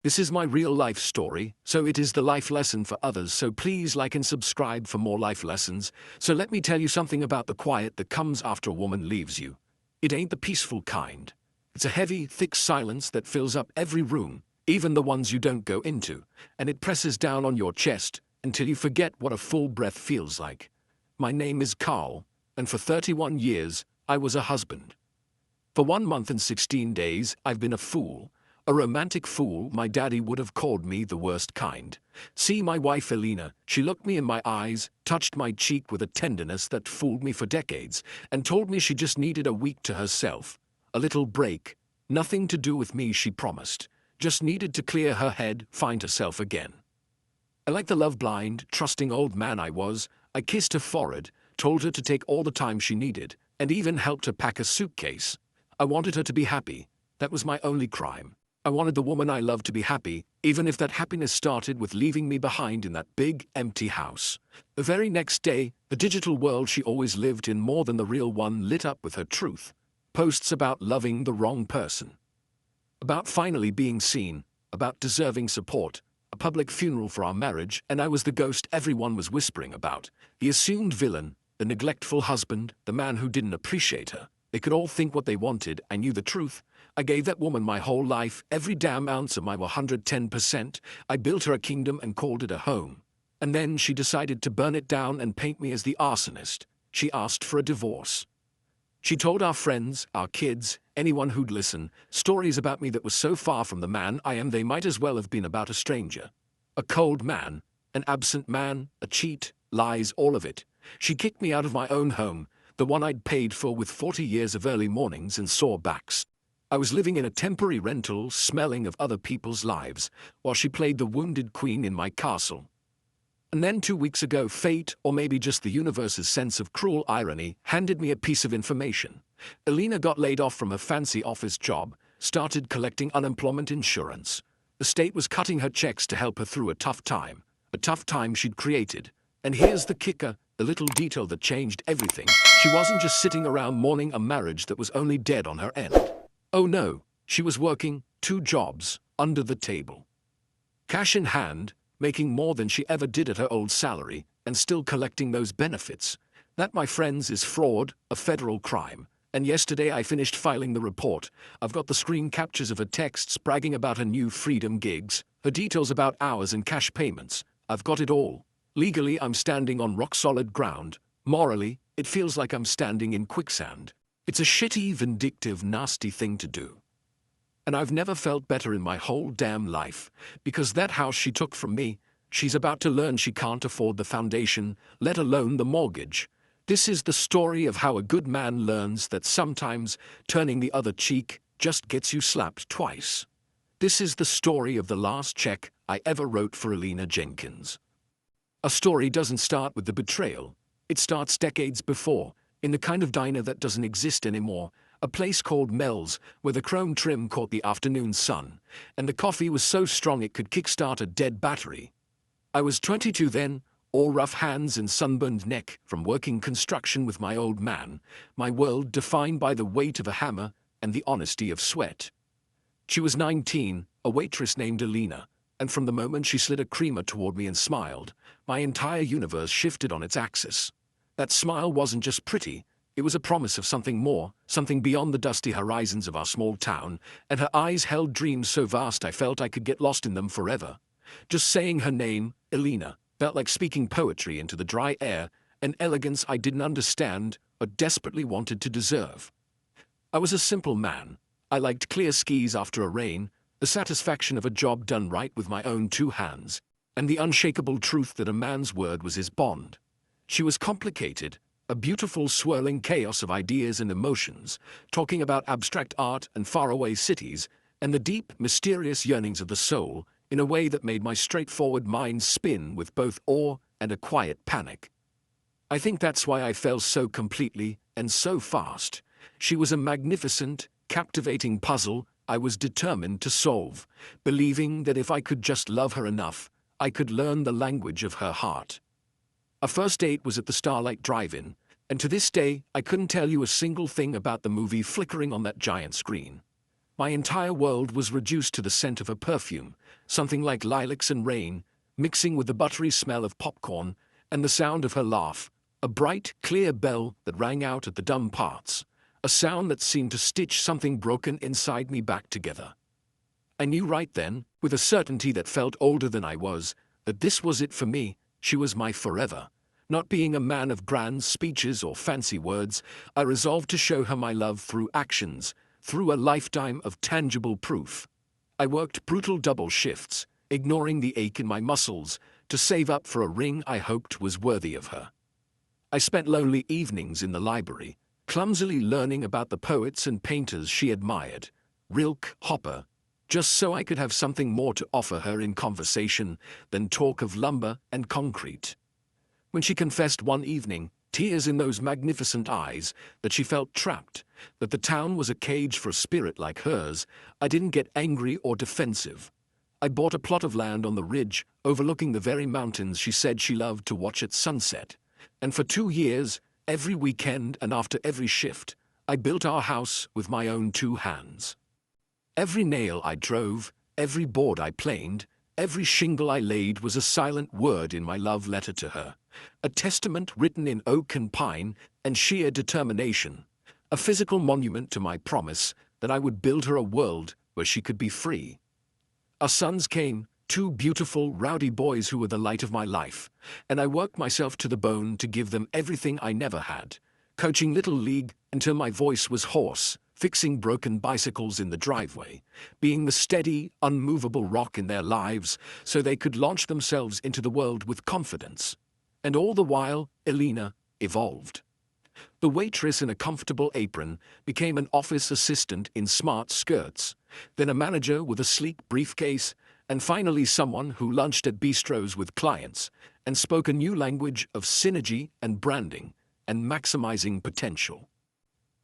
This is my real life story, so it is the life lesson for others, so please like and subscribe for more life lessons. So let me tell you something about the quiet that comes after a woman leaves you. It ain't the peaceful kind. It's a heavy, thick silence that fills up every room, even the ones you don't go into, and it presses down on your chest until you forget what a full breath feels like. My name is Carl, and for 31 years, I was a husband. For 1 month and 16 days, I've been a fool. A romantic fool. My daddy would have called me the worst kind. See my wife Elena, she looked me in my eyes, touched my cheek with a tenderness that fooled me for decades, and told me she just needed a week to herself. A little break. Nothing to do with me, she promised. Just needed to clear her head, find herself again. And like the love-blind, trusting old man I was, I kissed her forehead, told her to take all the time she needed, and even helped her pack a suitcase. I wanted her to be happy. That was my only crime. I wanted the woman I loved to be happy, even if that happiness started with leaving me behind in that big, empty house. The very next day, the digital world she always lived in more than the real one lit up with her truth. Posts about loving the wrong person. About finally being seen, about deserving support, a public funeral for our marriage, and I was the ghost everyone was whispering about. The assumed villain, the neglectful husband, the man who didn't appreciate her. They could all think what they wanted. I knew the truth. I gave that woman my whole life, every damn ounce of my 110%. I built her a kingdom and called it a home. And then she decided to burn it down and paint me as the arsonist. She asked for a divorce. She told our friends, our kids, anyone who'd listen, stories about me that were so far from the man I am they might as well have been about a stranger. A cold man, an absent man, a cheat, lies, all of it. She kicked me out of my own home, the one I'd paid for with 40 years of early mornings and sore backs. I was living in a temporary rental, smelling of other people's lives, while she played the wounded queen in my castle. And then 2 weeks ago, fate, or maybe just the universe's sense of cruel irony, handed me a piece of information. Elena got laid off from her fancy office job, started collecting unemployment insurance. The state was cutting her checks to help her through a tough time she'd created. And here's the kicker, the little detail that changed everything. She wasn't just sitting around mourning a marriage that was only dead on her end. Oh no, she was working 2 jobs, under the table. Cash in hand, making more than she ever did at her old salary, and still collecting those benefits. That, my friends, is fraud, a federal crime. And yesterday I finished filing the report. I've got the screen captures of her texts bragging about her new freedom gigs, her details about hours and cash payments. I've got it all. Legally, I'm standing on rock-solid ground. Morally, it feels like I'm standing in quicksand. It's a shitty, vindictive, nasty thing to do. And I've never felt better in my whole damn life, because that house she took from me, she's about to learn she can't afford the foundation, let alone the mortgage. This is the story of how a good man learns that sometimes turning the other cheek just gets you slapped twice. This is the story of the last check I ever wrote for Elena Jenkins. A story doesn't start with the betrayal. It starts decades before, in the kind of diner that doesn't exist anymore, a place called Mel's, where the chrome trim caught the afternoon sun, and the coffee was so strong it could kickstart a dead battery. I was 22 then, all rough hands and sunburned neck from working construction with my old man, my world defined by the weight of a hammer and the honesty of sweat. She was 19, a waitress named Elena, and from the moment she slid a creamer toward me and smiled, my entire universe shifted on its axis. That smile wasn't just pretty, it was a promise of something more, something beyond the dusty horizons of our small town, and her eyes held dreams so vast I felt I could get lost in them forever. Just saying her name, Elena, felt like speaking poetry into the dry air, an elegance I didn't understand or desperately wanted to deserve. I was a simple man. I liked clear skies after a rain, the satisfaction of a job done right with my own 2 hands, and the unshakable truth that a man's word was his bond. She was complicated, a beautiful swirling chaos of ideas and emotions, talking about abstract art and faraway cities, and the deep, mysterious yearnings of the soul, in a way that made my straightforward mind spin with both awe and a quiet panic. I think that's why I fell so completely and so fast. She was a magnificent, captivating puzzle I was determined to solve, believing that if I could just love her enough, I could learn the language of her heart. Our first date was at the Starlight Drive-In, and to this day I couldn't tell you a single thing about the movie flickering on that giant screen. My entire world was reduced to the scent of her perfume, something like lilacs and rain, mixing with the buttery smell of popcorn and the sound of her laugh, a bright, clear bell that rang out at the dumb parts, a sound that seemed to stitch something broken inside me back together. I knew right then, with a certainty that felt older than I was, that this was it for me. She was my forever. Not being a man of grand speeches or fancy words, I resolved to show her my love through actions, through a lifetime of tangible proof. I worked brutal double shifts, ignoring the ache in my muscles, to save up for a ring I hoped was worthy of her. I spent lonely evenings in the library, clumsily learning about the poets and painters she admired, Rilke, Hopper, just so I could have something more to offer her in conversation than talk of lumber and concrete. When she confessed one evening, tears in those magnificent eyes, that she felt trapped, that the town was a cage for a spirit like hers, I didn't get angry or defensive. I bought a plot of land on the ridge, overlooking the very mountains she said she loved to watch at sunset. And for 2 years, every weekend and after every shift, I built our house with my own 2 hands. Every nail I drove, every board I planed, every shingle I laid was a silent word in my love letter to her, a testament written in oak and pine and sheer determination, a physical monument to my promise that I would build her a world where she could be free. Our sons came, 2 beautiful, rowdy boys who were the light of my life, and I worked myself to the bone to give them everything I never had, coaching Little League until my voice was hoarse, fixing broken bicycles in the driveway, being the steady, unmovable rock in their lives so they could launch themselves into the world with confidence. And all the while, Elena evolved. The waitress in a comfortable apron became an office assistant in smart skirts, then a manager with a sleek briefcase, and finally someone who lunched at bistros with clients and spoke a new language of synergy and branding and maximizing potential.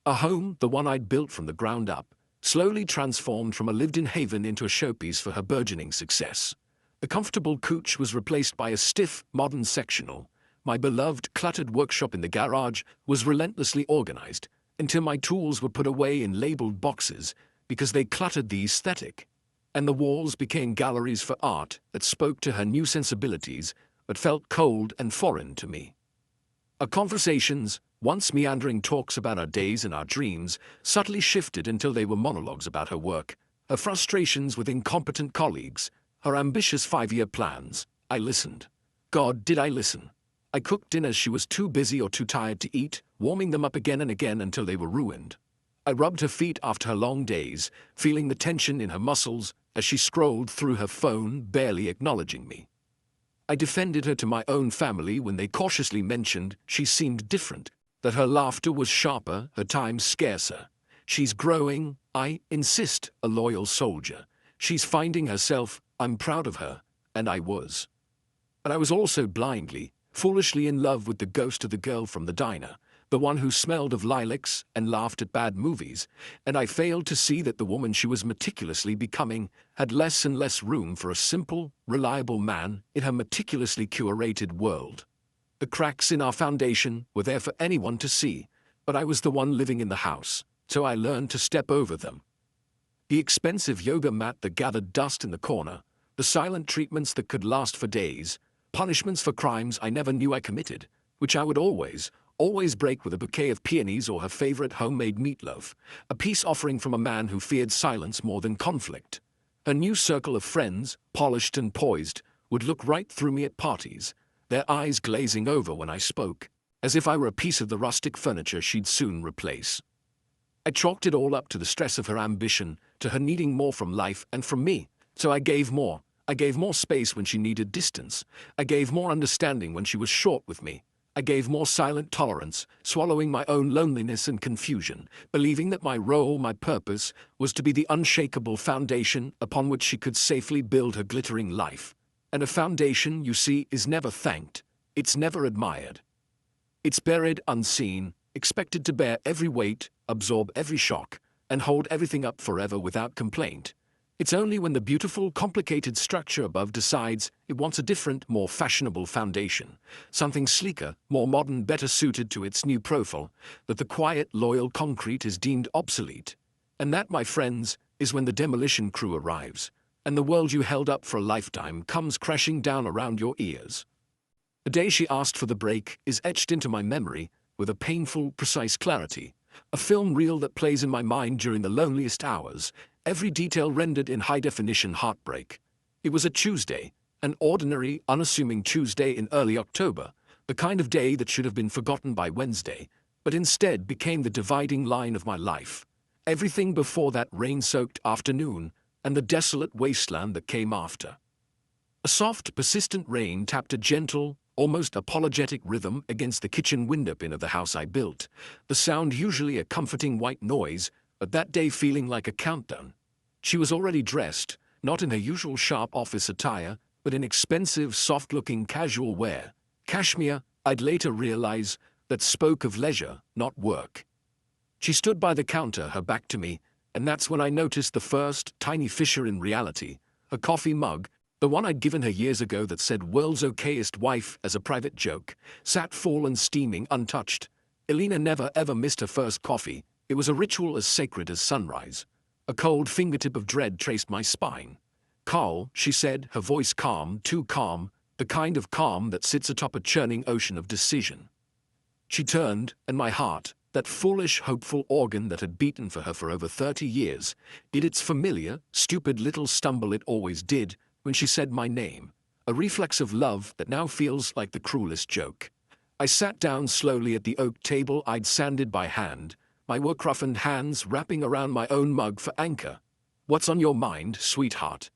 A home, the one I'd built from the ground up, slowly transformed from a lived-in haven into a showpiece for her burgeoning success. The comfortable couch was replaced by a stiff, modern sectional. My beloved, cluttered workshop in the garage was relentlessly organized until my tools were put away in labeled boxes because they cluttered the aesthetic. And the walls became galleries for art that spoke to her new sensibilities but felt cold and foreign to me. Our conversations, once meandering talks about our days and our dreams, subtly shifted until they were monologues about her work, her frustrations with incompetent colleagues, her ambitious 5-year plans. I listened. God, did I listen. I cooked dinners she was too busy or too tired to eat, warming them up again and again until they were ruined. I rubbed her feet after her long days, feeling the tension in her muscles as she scrolled through her phone, barely acknowledging me. I defended her to my own family when they cautiously mentioned she seemed different, that her laughter was sharper, her time scarcer. She's growing, I insist, a loyal soldier. She's finding herself, I'm proud of her, and I was. But I was also blindly, foolishly in love with the ghost of the girl from the diner, the one who smelled of lilacs and laughed at bad movies, and I failed to see that the woman she was meticulously becoming had less and less room for a simple, reliable man in her meticulously curated world. The cracks in our foundation were there for anyone to see, but I was the one living in the house, so I learned to step over them. The expensive yoga mat that gathered dust in the corner, the silent treatments that could last for days, punishments for crimes I never knew I committed, which I would always break with a bouquet of peonies or her favorite homemade meatloaf, a peace offering from a man who feared silence more than conflict. Her new circle of friends, polished and poised, would look right through me at parties, their eyes glazing over when I spoke, as if I were a piece of the rustic furniture she'd soon replace. I chalked it all up to the stress of her ambition, to her needing more from life and from me, so I gave more. I gave more space when she needed distance. I gave more understanding when she was short with me. I gave more silent tolerance, swallowing my own loneliness and confusion, believing that my role, my purpose, was to be the unshakable foundation upon which she could safely build her glittering life. And a foundation, you see, is never thanked. It's never admired. It's buried unseen, expected to bear every weight, absorb every shock, and hold everything up forever without complaint. It's only when the beautiful, complicated structure above decides it wants a different, more fashionable foundation, something sleeker, more modern, better suited to its new profile, that the quiet, loyal concrete is deemed obsolete. And that, my friends, is when the demolition crew arrives, and the world you held up for a lifetime comes crashing down around your ears. The day she asked for the break is etched into my memory with a painful, precise clarity, a film reel that plays in my mind during the loneliest hours, every detail rendered in high-definition heartbreak. It was a Tuesday, an ordinary, unassuming Tuesday in early October, the kind of day that should have been forgotten by Wednesday, but instead became the dividing line of my life. Everything before that rain-soaked afternoon, and the desolate wasteland that came after. A soft, persistent rain tapped a gentle, almost apologetic rhythm against the kitchen windowpin of the house I built, the sound usually a comforting white noise, but that day feeling like a countdown. She was already dressed, not in her usual sharp office attire, but in expensive, soft-looking casual wear, cashmere, I'd later realize, that spoke of leisure, not work. She stood by the counter, her back to me, and that's when I noticed the first tiny fissure in reality, her coffee mug, the one I'd given her years ago that said "World's okayest wife" as a private joke, sat full and steaming, untouched. Elena never ever missed her first coffee. It was a ritual as sacred as sunrise. A cold fingertip of dread traced my spine. "Carl," she said, her voice calm, too calm, the kind of calm that sits atop a churning ocean of decision. She turned, and my heart, that foolish, hopeful organ that had beaten for her for over 30 years, did its familiar, stupid little stumble it always did when she said my name, a reflex of love that now feels like the cruelest joke. I sat down slowly at the oak table I'd sanded by hand, my work-roughened hands wrapping around my own mug for anchor. "What's on your mind, sweetheart?"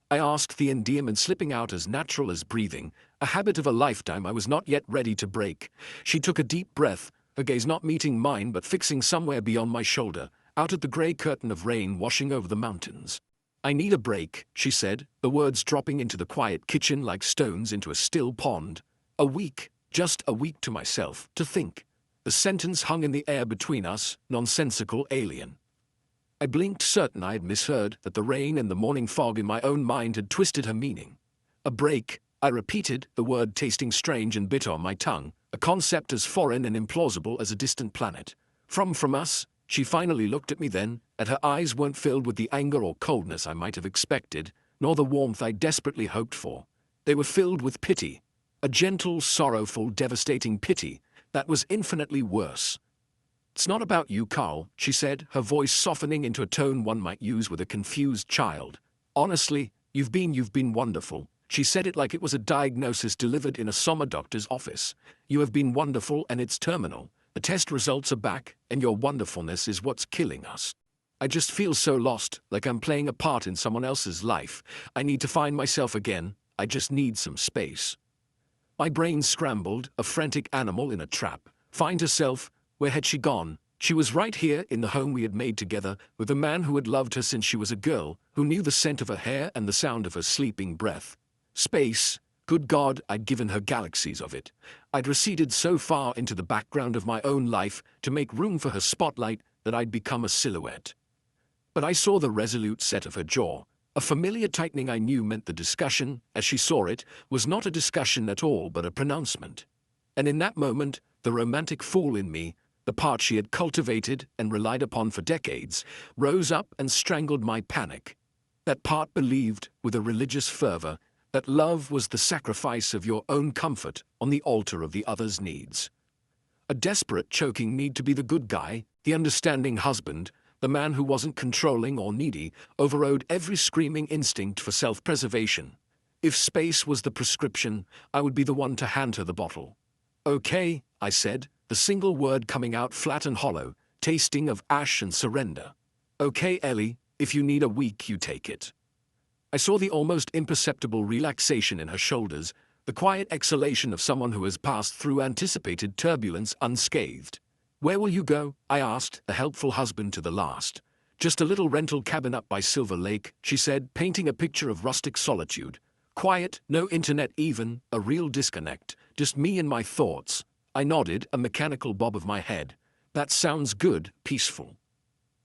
I asked, the endearment slipping out as natural as breathing, a habit of a lifetime I was not yet ready to break. She took a deep breath, her gaze not meeting mine but fixing somewhere beyond my shoulder, out at the grey curtain of rain washing over the mountains. "I need a break," she said, the words dropping into the quiet kitchen like stones into a still pond. "A week, just a week to myself, to think." The sentence hung in the air between us, nonsensical, alien. I blinked, certain I had misheard, that the rain and the morning fog in my own mind had twisted her meaning. "A break," I repeated, the word tasting strange and bitter on my tongue, a concept as foreign and implausible as a distant planet. From us?" She finally looked at me then, and her eyes weren't filled with the anger or coldness I might have expected, nor the warmth I desperately hoped for. They were filled with pity, a gentle, sorrowful, devastating pity that was infinitely worse. "It's not about you, Carl," she said, her voice softening into a tone one might use with a confused child. "Honestly, you've been wonderful." She said it like it was a diagnosis delivered in a summer doctor's office. "You have been wonderful, and it's terminal. The test results are back, and your wonderfulness is what's killing us. I just feel so lost, like I'm playing a part in someone else's life. I need to find myself again. I just need some space." My brain scrambled, a frantic animal in a trap. Find herself? Where had she gone? She was right here in the home we had made together, with a man who had loved her since she was a girl, who knew the scent of her hair and the sound of her sleeping breath. Space. Good God, I'd given her galaxies of it. I'd receded so far into the background of my own life to make room for her spotlight that I'd become a silhouette. But I saw the resolute set of her jaw, a familiar tightening I knew meant the discussion, as she saw it, was not a discussion at all but a pronouncement. And in that moment, the romantic fool in me, the part she had cultivated and relied upon for decades, rose up and strangled my panic. That part believed, with a religious fervor, that love was the sacrifice of your own comfort on the altar of the other's needs. A desperate, choking need to be the good guy, the understanding husband, the man who wasn't controlling or needy, overrode every screaming instinct for self-preservation. If space was the prescription, I would be the one to hand her the bottle. "Okay," I said, the single word coming out flat and hollow, tasting of ash and surrender. "Okay, Ellie, if you need a week, you take it." I saw the almost imperceptible relaxation in her shoulders, the quiet exhalation of someone who has passed through anticipated turbulence unscathed. "Where will you go?" I asked, a helpful husband to the last. "Just a little rental cabin up by Silver Lake," she said, painting a picture of rustic solitude. "Quiet, no internet even, a real disconnect, just me and my thoughts." I nodded, a mechanical bob of my head. "That sounds good, peaceful."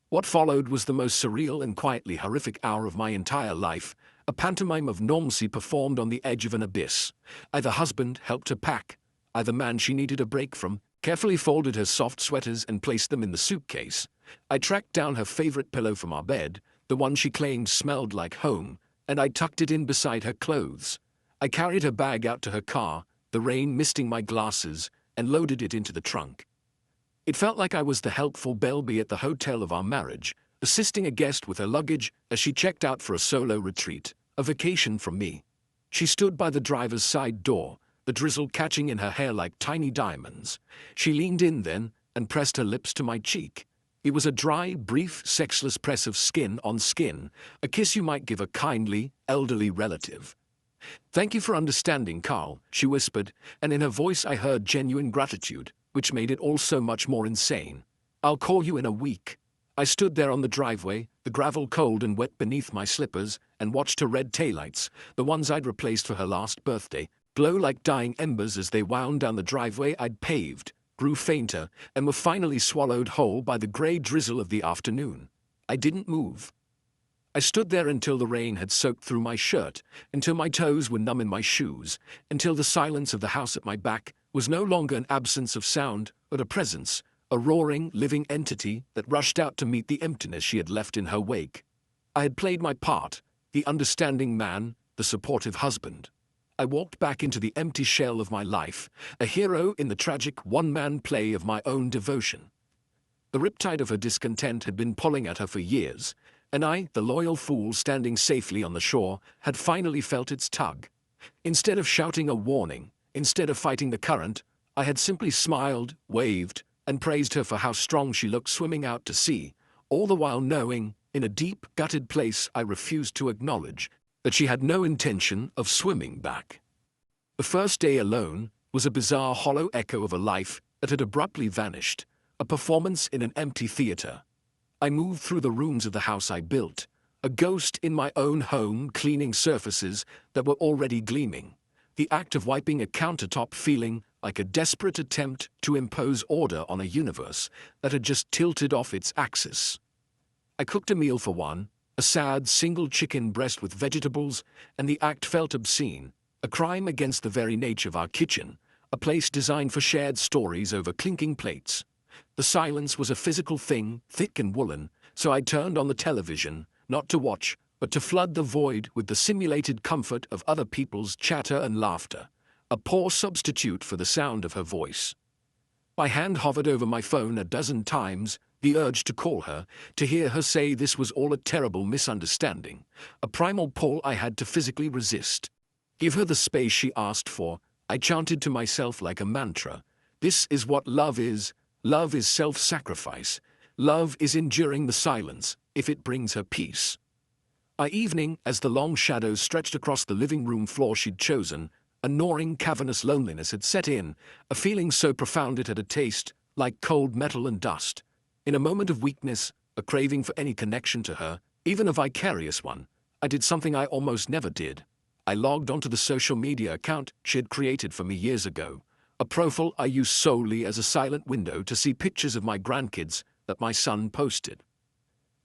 What followed was the most surreal and quietly horrific hour of my entire life, a pantomime of normalcy performed on the edge of an abyss. Either husband helped her pack, either man she needed a break from, carefully folded her soft sweaters and placed them in the suitcase. I tracked down her favorite pillow from our bed, the one she claimed smelled like home, and I tucked it in beside her clothes. I carried her bag out to her car, the rain misting my glasses, and loaded it into the trunk. It felt like I was the helpful Belby at the hotel of our marriage, assisting a guest with her luggage as she checked out for a solo retreat, a vacation from me. She stood by the driver's side door, the drizzle catching in her hair like tiny diamonds. She leaned in then and pressed her lips to my cheek. It was a dry, brief, sexless press of skin on skin, a kiss you might give a kindly, elderly relative. "Thank you for understanding, Carl," she whispered, and in her voice I heard genuine gratitude, which made it all so much more insane. "I'll call you in a week." I stood there on the driveway, the gravel cold and wet beneath my slippers, and watched her red taillights, the ones I'd replaced for her last birthday, glow like dying embers as they wound down the driveway I'd paved, grew fainter, and were finally swallowed whole by the grey drizzle of the afternoon. I didn't move. I stood there until the rain had soaked through my shirt, until my toes were numb in my shoes, until the silence of the house at my back was no longer an absence of sound, but a presence, a roaring, living entity that rushed out to meet the emptiness she had left in her wake. I had played my part, the understanding man, the supportive husband. I walked back into the empty shell of my life, a hero in the tragic one-man play of my own devotion. The riptide of her discontent had been pulling at her for years, and I, the loyal fool standing safely on the shore, had finally felt its tug. Instead of shouting a warning, instead of fighting the current, I had simply smiled, waved, and praised her for how strong she looked swimming out to sea, all the while knowing, in a deep, gutted place I refused to acknowledge, that she had no intention of swimming back. The first day alone was a bizarre hollow echo of a life that had abruptly vanished, a performance in an empty theater. I moved through the rooms of the house I built, a ghost in my own home cleaning surfaces that were already gleaming, the act of wiping a countertop feeling like a desperate attempt to impose order on a universe that had just tilted off its axis. I cooked a meal for one, a sad single chicken breast with vegetables, and the act felt obscene, a crime against the very nature of our kitchen, a place designed for shared stories over clinking plates. The silence was a physical thing, thick and woolen, so I turned on the television, not to watch, but to flood the void with the simulated comfort of other people's chatter and laughter, a poor substitute for the sound of her voice. My hand hovered over my phone a dozen times, the urge to call her, to hear her say this was all a terrible misunderstanding, a primal pull I had to physically resist. Give her the space she asked for, I chanted to myself like a mantra. This is what love is. Love is self-sacrifice. Love is enduring the silence, if it brings her peace. By evening, as the long shadows stretched across the living room floor she'd chosen, a gnawing, cavernous loneliness had set in, a feeling so profound it had a taste, like cold metal and dust. In a moment of weakness, a craving for any connection to her, even a vicarious one, I did something I almost never did. I logged onto the social media account she had created for me years ago, a profile I used solely as a silent window to see pictures of my grandkids that my son posted.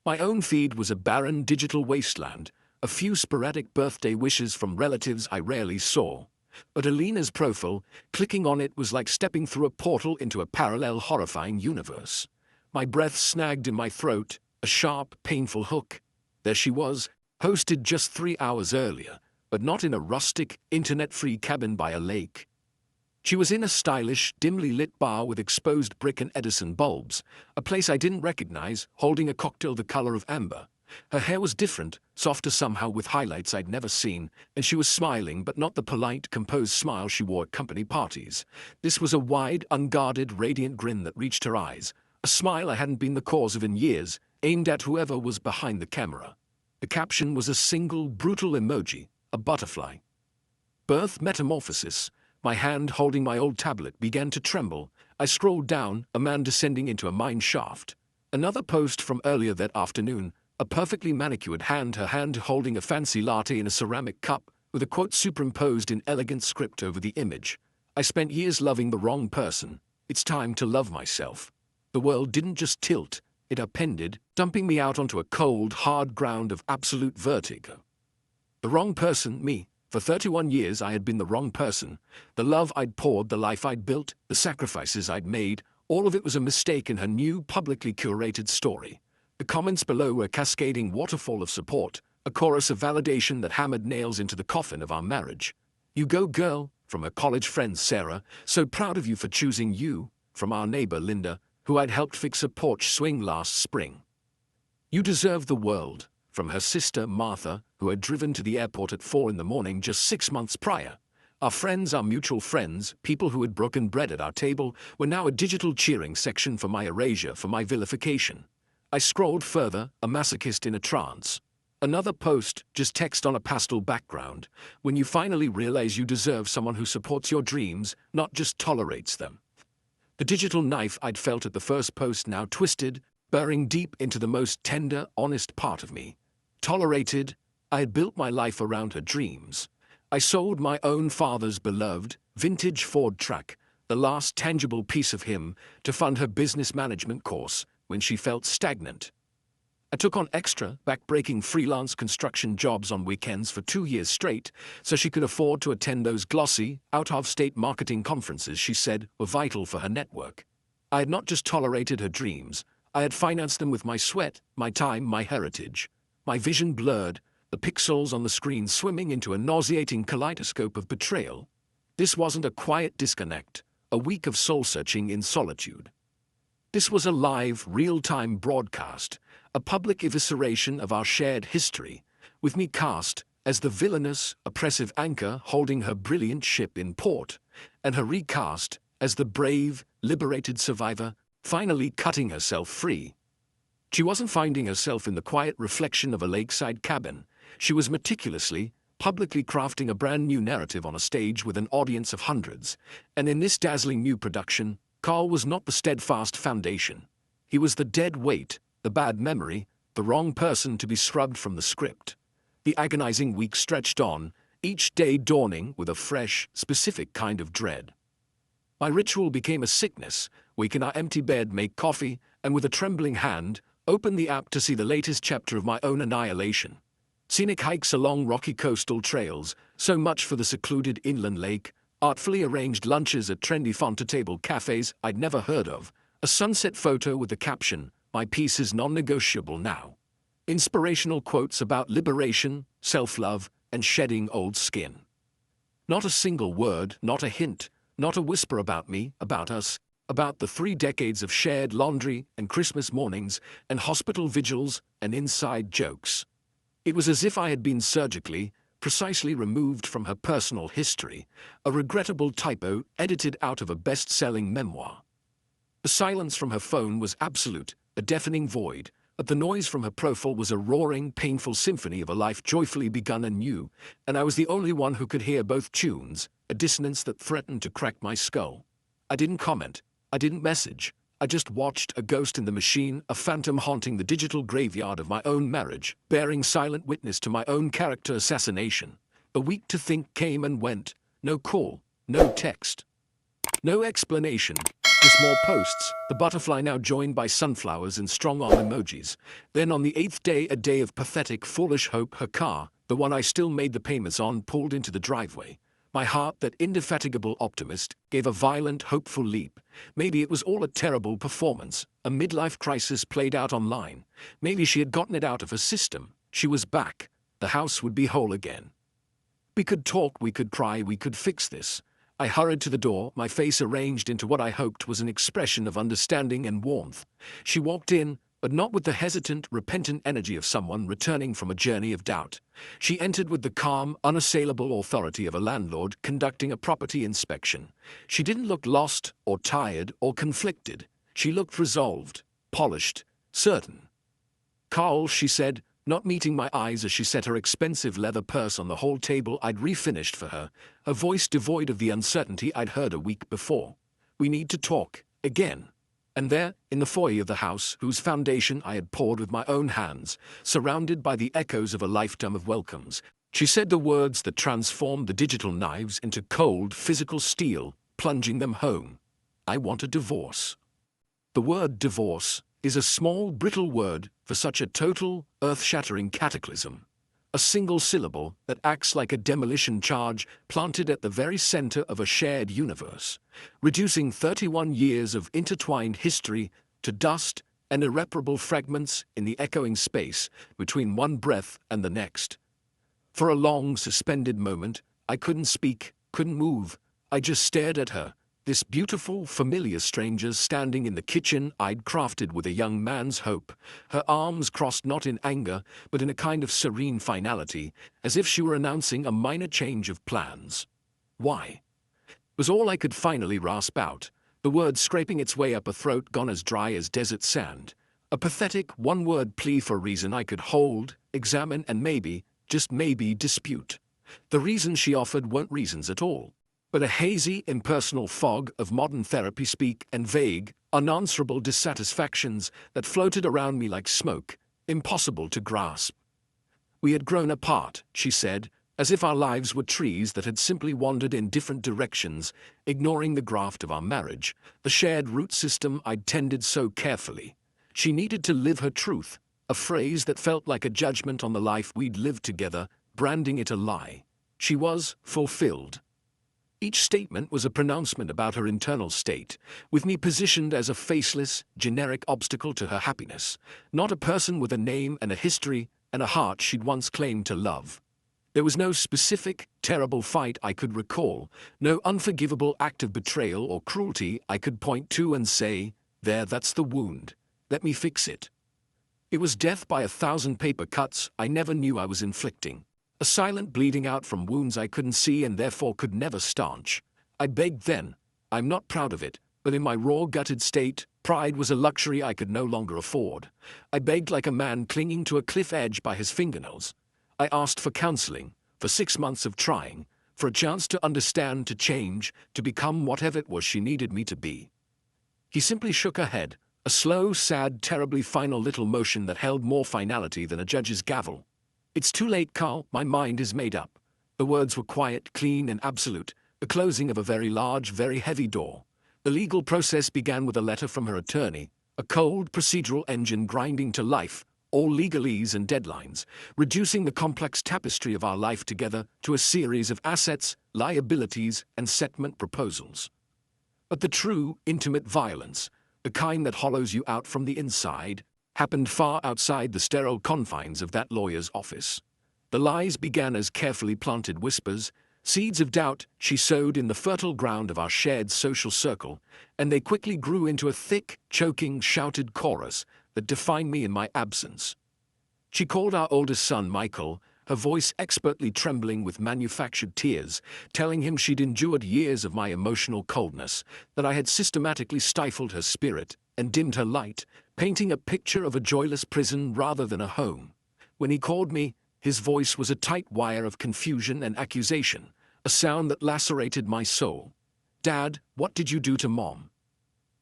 My own feed was a barren digital wasteland, a few sporadic birthday wishes from relatives I rarely saw. But Alina's profile, clicking on it was like stepping through a portal into a parallel horrifying universe. My breath snagged in my throat, a sharp, painful hook. There she was, posted just 3 hours earlier, but not in a rustic, internet-free cabin by a lake. She was in a stylish, dimly lit bar with exposed brick and Edison bulbs, a place I didn't recognize, holding a cocktail the color of amber. Her hair was different, softer somehow with highlights I'd never seen, and she was smiling but not the polite, composed smile she wore at company parties. This was a wide, unguarded, radiant grin that reached her eyes, a smile I hadn't been the cause of in years, aimed at whoever was behind the camera. The caption was a single, brutal emoji, a butterfly. Birth metamorphosis. My hand holding my old tablet began to tremble. I scrolled down, a man descending into a mine shaft. Another post from earlier that afternoon, a perfectly manicured hand, her hand holding a fancy latte in a ceramic cup, with a quote superimposed in elegant script over the image. I spent years loving the wrong person. It's time to love myself. The world didn't just tilt, it upended, dumping me out onto a cold, hard ground of absolute vertigo. The wrong person, me. For 31 years I had been the wrong person. The love I'd poured, the life I'd built, the sacrifices I'd made, all of it was a mistake in her new, publicly curated story. The comments below were a cascading waterfall of support, a chorus of validation that hammered nails into the coffin of our marriage. "You go, girl," from her college friend Sarah, "so proud of you for choosing you," from our neighbor Linda, who I'd helped fix a porch swing last spring. "You deserve the world," from her sister Martha, who had driven to the airport at 4 in the morning just 6 months prior. Our friends, our mutual friends, people who had broken bread at our table, were now a digital cheering section for my erasure, for my vilification. I scrolled further, a masochist in a trance. Another post, just text on a pastel background, when you finally realize you deserve someone who supports your dreams, not just tolerates them. The digital knife I'd felt at the first post now twisted, burrowing deep into the most tender, honest part of me. Tolerated, I had built my life around her dreams. I sold my own father's beloved, vintage Ford truck, the last tangible piece of him, to fund her business management course when she felt stagnant. I took on extra, back-breaking freelance construction jobs on weekends for 2 years straight so she could afford to attend those glossy, out-of-state marketing conferences she said were vital for her network. I had not just tolerated her dreams, I had financed them with my sweat, my time, my heritage. My vision blurred, the pixels on the screen swimming into a nauseating kaleidoscope of betrayal. This wasn't a quiet disconnect, a week of soul-searching in solitude. This was a live, real-time broadcast, a public evisceration of our shared history, with me cast as the villainous, oppressive anchor holding her brilliant ship in port, and her recast as the brave, liberated survivor, finally cutting herself free. She wasn't finding herself in the quiet reflection of a lakeside cabin. She was meticulously, publicly crafting a brand new narrative on a stage with an audience of hundreds, and in this dazzling new production, Carl was not the steadfast foundation. He was the dead weight, the bad memory, the wrong person to be scrubbed from the script. The agonizing week stretched on, each day dawning with a fresh, specific kind of dread. My ritual became a sickness: wake in our empty bed, make coffee, and with a trembling hand, open the app to see the latest chapter of my own annihilation. Scenic hikes along rocky coastal trails, so much for the secluded inland lake, artfully arranged lunches at trendy farm-to-table cafes I'd never heard of, a sunset photo with the caption, "My peace is non-negotiable now." Inspirational quotes about liberation, self-love, and shedding old skin. Not a single word, not a hint, not a whisper about me, about us, about the 3 decades of shared laundry and Christmas mornings and hospital vigils and inside jokes. It was as if I had been surgically, precisely removed from her personal history, a regrettable typo edited out of a best-selling memoir. The silence from her phone was absolute, a deafening void, but the noise from her profile was a roaring, painful symphony of a life joyfully begun anew, and I was the only one who could hear both tunes, a dissonance that threatened to crack my skull. I didn't comment. I didn't message. I just watched, a ghost in the machine, a phantom haunting the digital graveyard of my own marriage, bearing silent witness to my own character assassination. A week to think came and went. No call, no text, no explanation. Just more posts, the butterfly now joined by sunflowers and strong-arm emojis. Then on the 8th day, a day of pathetic, foolish hope, her car, the one I still made the payments on, pulled into the driveway. My heart, that indefatigable optimist, gave a violent, hopeful leap. Maybe it was all a terrible performance, a midlife crisis played out online. Maybe she had gotten it out of her system. She was back. The house would be whole again. We could talk, we could cry, we could fix this. I hurried to the door, my face arranged into what I hoped was an expression of understanding and warmth. She walked in, but not with the hesitant, repentant energy of someone returning from a journey of doubt. She entered with the calm, unassailable authority of a landlord conducting a property inspection. She didn't look lost, or tired, or conflicted. She looked resolved, polished, certain. "Carl," she said, not meeting my eyes as she set her expensive leather purse on the whole table I'd refinished for her, her voice devoid of the uncertainty I'd heard a week before. "We need to talk, again." And there, in the foyer of the house, whose foundation I had poured with my own hands, surrounded by the echoes of a lifetime of welcomes, she said the words that transformed the digital knives into cold, physical steel, plunging them home. "I want a divorce." The word divorce is a small, brittle word for such a total, earth-shattering cataclysm. A single syllable that acts like a demolition charge planted at the very center of a shared universe, reducing 31 years of intertwined history to dust and irreparable fragments in the echoing space between one breath and the next. For a long, suspended moment, I couldn't speak, couldn't move. I just stared at her, this beautiful, familiar stranger standing in the kitchen I'd crafted with a young man's hope, her arms crossed not in anger, but in a kind of serene finality, as if she were announcing a minor change of plans. "Why?" was all I could finally rasp out, the word scraping its way up a throat gone as dry as desert sand. A pathetic, one-word plea for a reason I could hold, examine, and maybe, just maybe, dispute. The reasons she offered weren't reasons at all, but a hazy, impersonal fog of modern therapy speak and vague, unanswerable dissatisfactions that floated around me like smoke, impossible to grasp. We had grown apart, she said, as if our lives were trees that had simply wandered in different directions, ignoring the graft of our marriage, the shared root system I'd tended so carefully. She needed to live her truth, a phrase that felt like a judgment on the life we'd lived together, branding it a lie. She was fulfilled. Each statement was a pronouncement about her internal state, with me positioned as a faceless, generic obstacle to her happiness, not a person with a name and a history and a heart she'd once claimed to love. There was no specific, terrible fight I could recall, no unforgivable act of betrayal or cruelty I could point to and say, "There, that's the wound. Let me fix it." It was death by 1,000 paper cuts I never knew I was inflicting. A silent bleeding out from wounds I couldn't see and therefore could never staunch. I begged then. I'm not proud of it, but in my raw, gutted state, pride was a luxury I could no longer afford. I begged like a man clinging to a cliff edge by his fingernails. I asked for counseling, for 6 months of trying, for a chance to understand, to change, to become whatever it was she needed me to be. He simply shook her head, a slow, sad, terribly final little motion that held more finality than a judge's gavel. "It's too late, Carl, my mind is made up." The words were quiet, clean, and absolute, the closing of a very large, very heavy door. The legal process began with a letter from her attorney, a cold, procedural engine grinding to life, all legalese and deadlines, reducing the complex tapestry of our life together to a series of assets, liabilities, and settlement proposals. But the true, intimate violence, the kind that hollows you out from the inside, happened far outside the sterile confines of that lawyer's office. The lies began as carefully planted whispers, seeds of doubt she sowed in the fertile ground of our shared social circle, and they quickly grew into a thick, choking, shouted chorus that defined me in my absence. She called our oldest son Michael, her voice expertly trembling with manufactured tears, telling him she'd endured years of my emotional coldness, that I had systematically stifled her spirit and dimmed her light, painting a picture of a joyless prison rather than a home. When he called me, his voice was a tight wire of confusion and accusation, a sound that lacerated my soul. "Dad, what did you do to Mom?"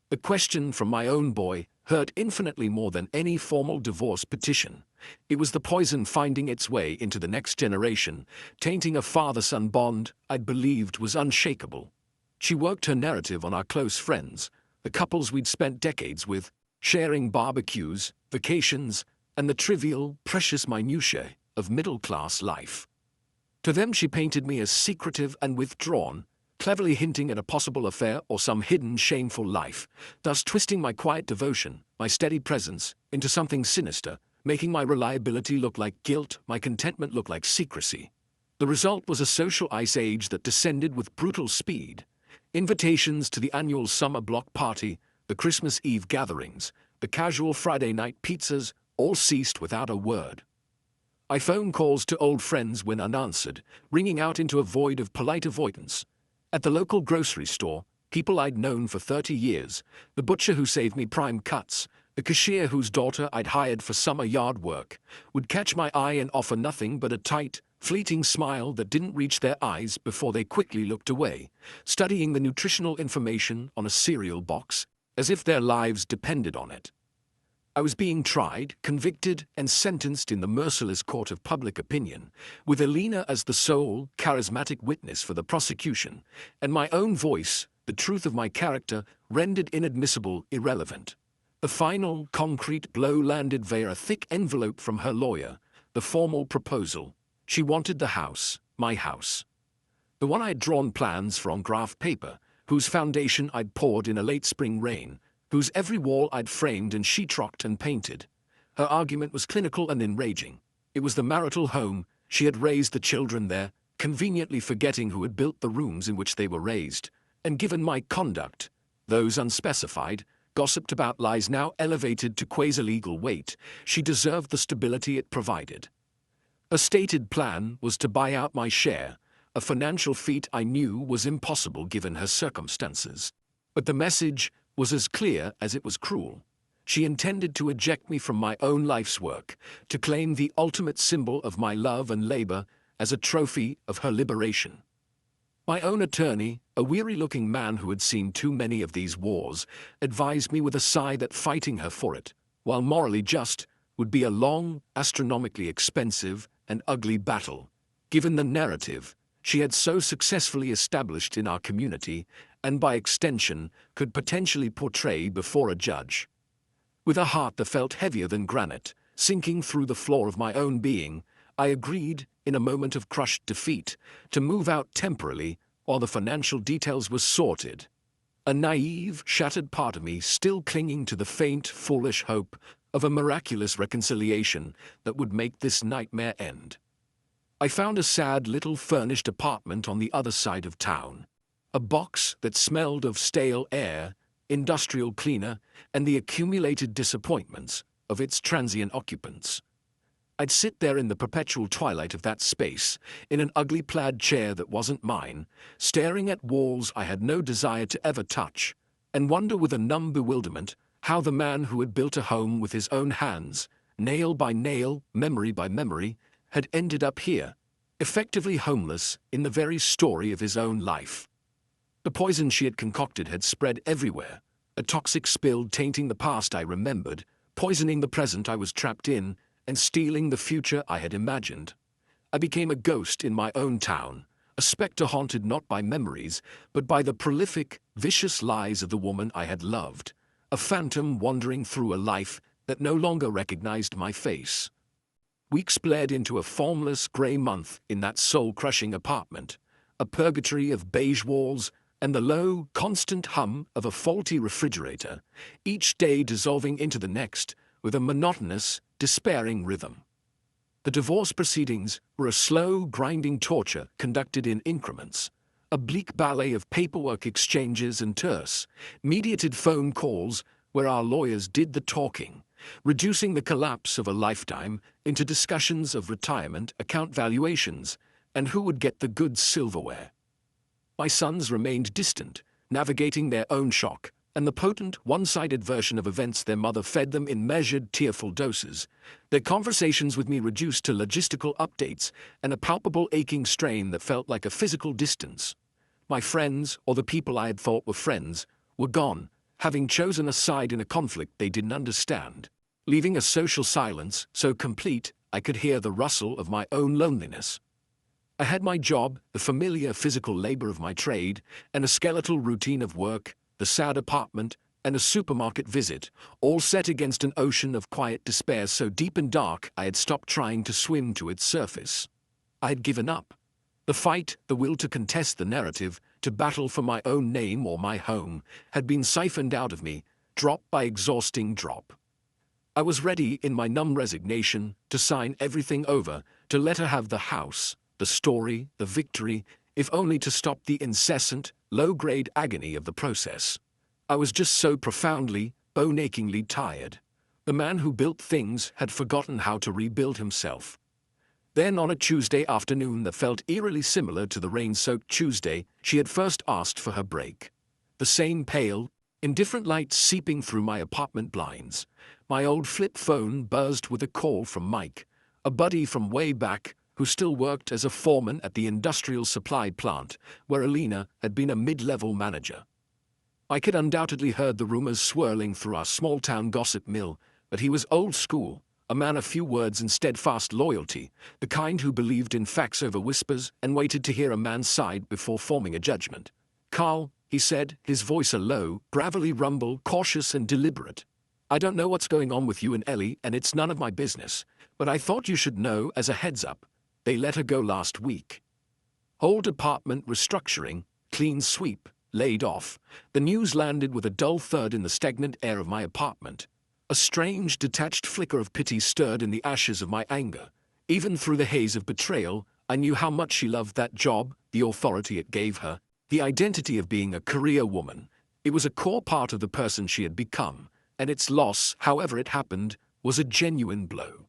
The question from my own boy hurt infinitely more than any formal divorce petition. It was the poison finding its way into the next generation, tainting a father-son bond I'd believed was unshakable. She worked her narrative on our close friends, the couples we'd spent decades with, sharing barbecues, vacations, and the trivial, precious minutiae of middle-class life. To them she painted me as secretive and withdrawn, cleverly hinting at a possible affair or some hidden, shameful life, thus twisting my quiet devotion, my steady presence, into something sinister, making my reliability look like guilt, my contentment look like secrecy. The result was a social ice age that descended with brutal speed. Invitations to the annual summer block party, the Christmas Eve gatherings, the casual Friday night pizzas, all ceased without a word. I phone calls to old friends went unanswered, ringing out into a void of polite avoidance. At the local grocery store, people I'd known for 30 years, the butcher who saved me prime cuts, the cashier whose daughter I'd hired for summer yard work, would catch my eye and offer nothing but a tight, fleeting smile that didn't reach their eyes before they quickly looked away, studying the nutritional information on a cereal box, as if their lives depended on it. I was being tried, convicted, and sentenced in the merciless court of public opinion, with Elena as the sole, charismatic witness for the prosecution, and my own voice, the truth of my character, rendered inadmissible, irrelevant. The final, concrete blow landed via a thick envelope from her lawyer, the formal proposal. She wanted the house, my house. The one I'd drawn plans for on graph paper, whose foundation I'd poured in a late spring rain, whose every wall I'd framed and sheetrocked and painted. Her argument was clinical and enraging. It was the marital home, she had raised the children there, conveniently forgetting who had built the rooms in which they were raised, and given my conduct, those unspecified, gossiped about lies now elevated to quasi-legal weight, she deserved the stability it provided. A stated plan was to buy out my share, a financial feat I knew was impossible given her circumstances. But the message was as clear as it was cruel. She intended to eject me from my own life's work, to claim the ultimate symbol of my love and labor as a trophy of her liberation. My own attorney, a weary-looking man who had seen too many of these wars, advised me with a sigh that fighting her for it, while morally just, would be a long, astronomically expensive, and ugly battle, given the narrative she had so successfully established in our community, and by extension, could potentially portray before a judge. With a heart that felt heavier than granite, sinking through the floor of my own being, I agreed, in a moment of crushed defeat, to move out temporarily while the financial details were sorted. A naive, shattered part of me still clinging to the faint, foolish hope of a miraculous reconciliation that would make this nightmare end. I found a sad little furnished apartment on the other side of town. A box that smelled of stale air, industrial cleaner, and the accumulated disappointments of its transient occupants. I'd sit there in the perpetual twilight of that space, in an ugly plaid chair that wasn't mine, staring at walls I had no desire to ever touch, and wonder with a numb bewilderment how the man who had built a home with his own hands, nail by nail, memory by memory, had ended up here, effectively homeless in the very story of his own life. The poison she had concocted had spread everywhere, a toxic spill tainting the past I remembered, poisoning the present I was trapped in, and stealing the future I had imagined. I became a ghost in my own town, a spectre haunted not by memories, but by the prolific, vicious lies of the woman I had loved, a phantom wandering through a life that no longer recognized my face. Weeks bled into a formless grey month in that soul-crushing apartment, a purgatory of beige walls and the low, constant hum of a faulty refrigerator, each day dissolving into the next with a monotonous, despairing rhythm. The divorce proceedings were a slow, grinding torture conducted in increments, a bleak ballet of paperwork exchanges and terse, mediated phone calls where our lawyers did the talking, reducing the collapse of a lifetime into discussions of retirement, account valuations, and who would get the good silverware. My sons remained distant, navigating their own shock, and the potent, one-sided version of events their mother fed them in measured, tearful doses, their conversations with me reduced to logistical updates and a palpable aching strain that felt like a physical distance. My friends, or the people I had thought were friends, were gone, having chosen a side in a conflict they didn't understand, leaving a social silence so complete I could hear the rustle of my own loneliness. I had my job, the familiar physical labor of my trade, and a skeletal routine of work, the sad apartment, and a supermarket visit, all set against an ocean of quiet despair so deep and dark I had stopped trying to swim to its surface. I had given up. The fight, the will to contest the narrative, to battle for my own name or my home, had been siphoned out of me, drop by exhausting drop. I was ready, in my numb resignation, to sign everything over, to let her have the house, the story, the victory, if only to stop the incessant, low-grade agony of the process. I was just so profoundly, bone-achingly tired. The man who built things had forgotten how to rebuild himself. Then on a Tuesday afternoon that felt eerily similar to the rain-soaked Tuesday she had first asked for her break. The same pale, indifferent light seeping through my apartment blinds. My old flip phone buzzed with a call from Mike, a buddy from way back, who still worked as a foreman at the industrial supply plant, where Alina had been a mid-level manager. Mike had undoubtedly heard the rumors swirling through our small-town gossip mill, but he was old school, a man of few words and steadfast loyalty, the kind who believed in facts over whispers and waited to hear a man's side before forming a judgment. "Carl," he said, his voice a low, gravelly rumble, cautious and deliberate. "I don't know what's going on with you and Ellie, and it's none of my business, but I thought you should know as a heads-up. They let her go last week. Whole department restructuring, clean sweep, laid off, the news landed with a dull thud in the stagnant air of my apartment. A strange, detached flicker of pity stirred in the ashes of my anger. Even through the haze of betrayal, I knew how much she loved that job, the authority it gave her, the identity of being a career woman. It was a core part of the person she had become, and its loss, however it happened, was a genuine blow.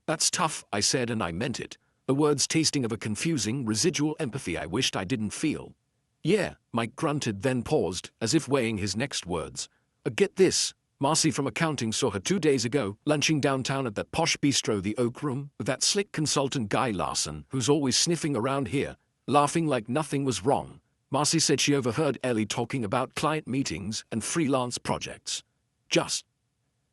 "That's tough," I said, and I meant it, the words tasting of a confusing, residual empathy I wished I didn't feel. "Yeah," Mike grunted, then paused, as if weighing his next words. "Get this. Marcy from accounting saw her 2 days ago, lunching downtown at that posh bistro, the Oak Room, with that slick consultant Guy Larson, who's always sniffing around here, laughing like nothing was wrong. Marcy said she overheard Ellie talking about client meetings and freelance projects. Just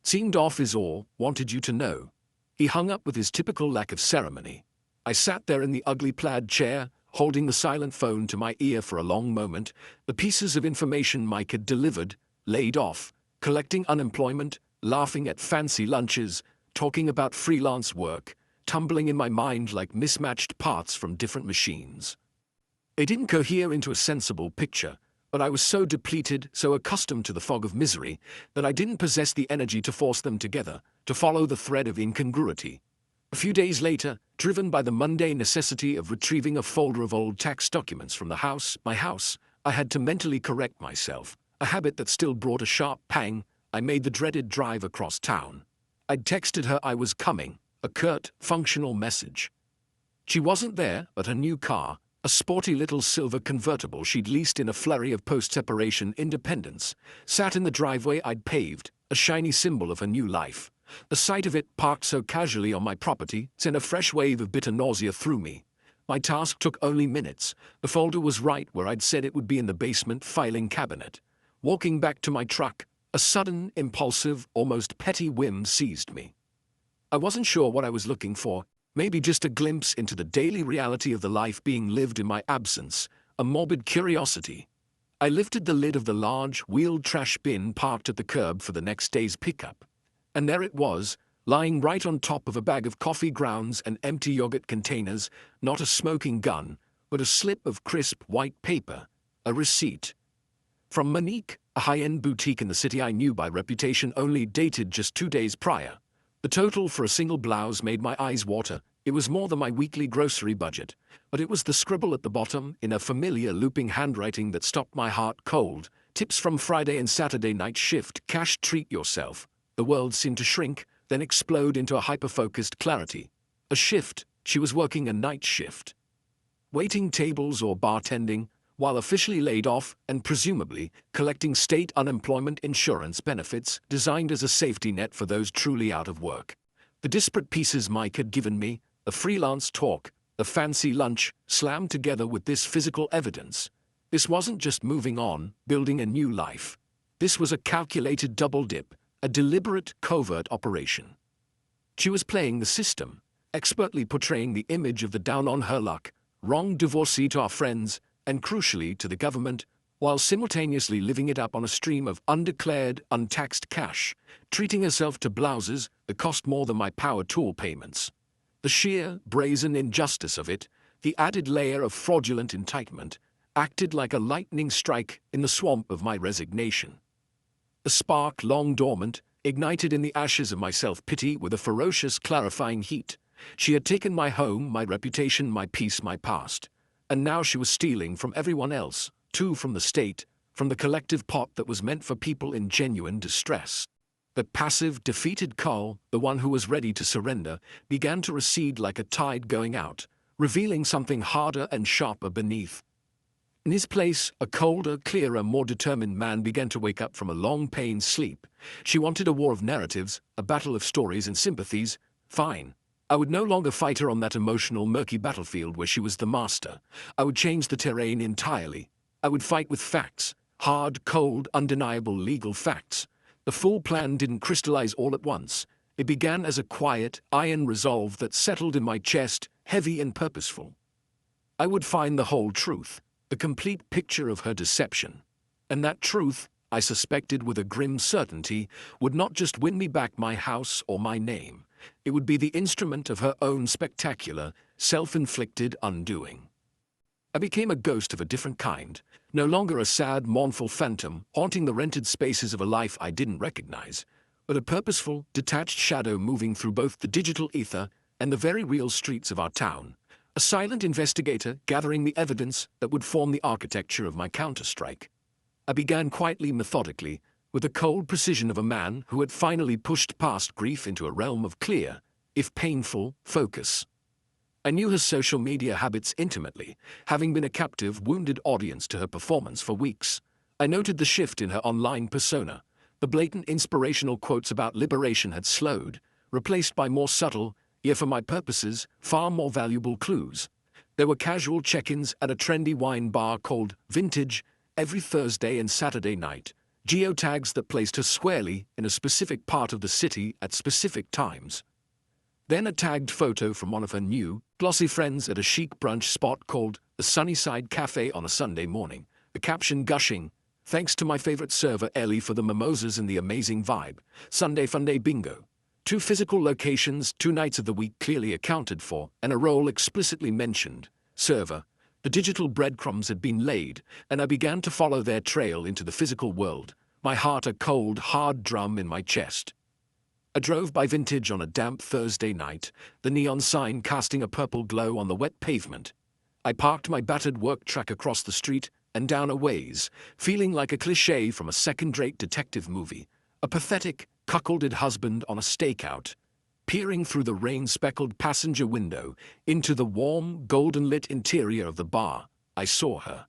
seemed off is all, wanted you to know." He hung up with his typical lack of ceremony. I sat there in the ugly plaid chair, holding the silent phone to my ear for a long moment, the pieces of information Mike had delivered, laid off, collecting unemployment, laughing at fancy lunches, talking about freelance work, tumbling in my mind like mismatched parts from different machines. They didn't cohere into a sensible picture, but I was so depleted, so accustomed to the fog of misery, that I didn't possess the energy to force them together, to follow the thread of incongruity. A few days later, driven by the mundane necessity of retrieving a folder of old tax documents from my house, I had to mentally correct myself, a habit that still brought a sharp pang. I made the dreaded drive across town. I'd texted her I was coming, a curt, functional message. She wasn't there, but her new car, a sporty little silver convertible she'd leased in a flurry of post-separation independence, sat in the driveway I'd paved, a shiny symbol of her new life. The sight of it, parked so casually on my property, sent a fresh wave of bitter nausea through me. My task took only minutes. The folder was right where I'd said it would be, in the basement filing cabinet. Walking back to my truck, a sudden, impulsive, almost petty whim seized me. I wasn't sure what I was looking for. Maybe just a glimpse into the daily reality of the life being lived in my absence, a morbid curiosity. I lifted the lid of the large, wheeled trash bin parked at the curb for the next day's pickup. And there it was, lying right on top of a bag of coffee grounds and empty yogurt containers, not a smoking gun, but a slip of crisp white paper, a receipt. From Monique, a high-end boutique in the city I knew by reputation, only dated just 2 days prior. The total for a single blouse made my eyes water. It was more than my weekly grocery budget, but it was the scribble at the bottom, in a familiar looping handwriting, that stopped my heart cold. "Tips from Friday and Saturday night shift, cash, treat yourself." The world seemed to shrink, then explode into a hyper-focused clarity. A shift. She was working a night shift. Waiting tables or bartending, while officially laid off and presumably collecting state unemployment insurance benefits designed as a safety net for those truly out of work. The disparate pieces Mike had given me, the freelance talk, the fancy lunch, slammed together with this physical evidence. This wasn't just moving on, building a new life. This was a calculated double dip, a deliberate, covert operation. She was playing the system, expertly portraying the image of the down-on-her-luck, wrong divorcee to our friends, and crucially to the government, while simultaneously living it up on a stream of undeclared, untaxed cash, treating herself to blouses that cost more than my power tool payments. The sheer, brazen injustice of it, the added layer of fraudulent entitlement, acted like a lightning strike in the swamp of my resignation. The spark, long dormant, ignited in the ashes of my self-pity with a ferocious, clarifying heat. She had taken my home, my reputation, my peace, my past. And now she was stealing from everyone else, too, from the state, from the collective pot that was meant for people in genuine distress. The passive, defeated Carl, the one who was ready to surrender, began to recede like a tide going out, revealing something harder and sharper beneath. In his place, a colder, clearer, more determined man began to wake up from a long, pained sleep. She wanted a war of narratives, a battle of stories and sympathies. Fine. I would no longer fight her on that emotional, murky battlefield where she was the master. I would change the terrain entirely. I would fight with facts, hard, cold, undeniable legal facts. The full plan didn't crystallize all at once. It began as a quiet, iron resolve that settled in my chest, heavy and purposeful. I would find the whole truth, the complete picture of her deception. And that truth, I suspected with a grim certainty, would not just win me back my house or my name. It would be the instrument of her own spectacular, self-inflicted undoing. I became a ghost of a different kind, no longer a sad, mournful phantom haunting the rented spaces of a life I didn't recognize, but a purposeful, detached shadow moving through both the digital ether and the very real streets of our town, a silent investigator gathering the evidence that would form the architecture of my counterstrike. I began quietly, methodically, with the cold precision of a man who had finally pushed past grief into a realm of clear, if painful, focus. I knew her social media habits intimately, having been a captive, wounded audience to her performance for weeks. I noted the shift in her online persona. The blatant inspirational quotes about liberation had slowed, replaced by more subtle, yet for my purposes, far more valuable clues. There were casual check-ins at a trendy wine bar called Vintage every Thursday and Saturday night, geotags that placed her squarely in a specific part of the city at specific times. Then a tagged photo from one of her new, glossy friends at a chic brunch spot called the Sunnyside Cafe on a Sunday morning, the caption gushing, "Thanks to my favorite server Ellie for the mimosas and the amazing vibe. Sunday Funday bingo." 2 physical locations, 2 nights of the week clearly accounted for, and a role explicitly mentioned, server. The digital breadcrumbs had been laid, and I began to follow their trail into the physical world, my heart a cold, hard drum in my chest. I drove by Vintage on a damp Thursday night, the neon sign casting a purple glow on the wet pavement. I parked my battered work truck across the street and down a ways, feeling like a cliché from a second-rate detective movie, a pathetic, cuckolded husband on a stakeout. Peering through the rain-speckled passenger window into the warm, golden-lit interior of the bar, I saw her.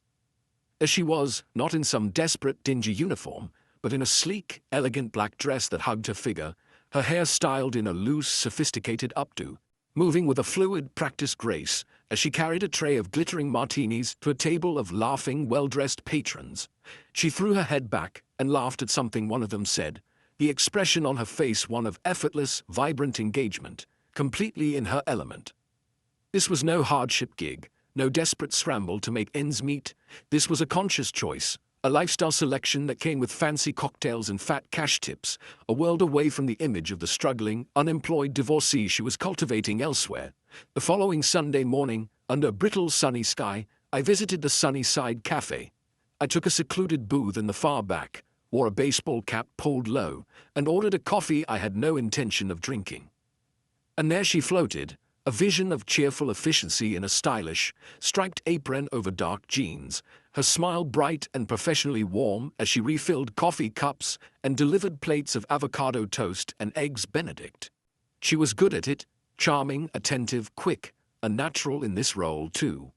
As she was, not in some desperate, dingy uniform, but in a sleek, elegant black dress that hugged her figure, her hair styled in a loose, sophisticated updo, moving with a fluid, practiced grace as she carried a tray of glittering martinis to a table of laughing, well-dressed patrons. She threw her head back and laughed at something one of them said, the expression on her face one of effortless, vibrant engagement, completely in her element. This was no hardship gig, no desperate scramble to make ends meet. This was a conscious choice, a lifestyle selection that came with fancy cocktails and fat cash tips, a world away from the image of the struggling, unemployed divorcee she was cultivating elsewhere. The following Sunday morning, under a brittle sunny sky, I visited the Sunnyside Cafe. I took a secluded booth in the far back, wore a baseball cap pulled low, and ordered a coffee I had no intention of drinking. And there she floated, a vision of cheerful efficiency in a stylish, striped apron over dark jeans, her smile bright and professionally warm as she refilled coffee cups and delivered plates of avocado toast and eggs Benedict. She was good at it, charming, attentive, quick, a natural in this role too.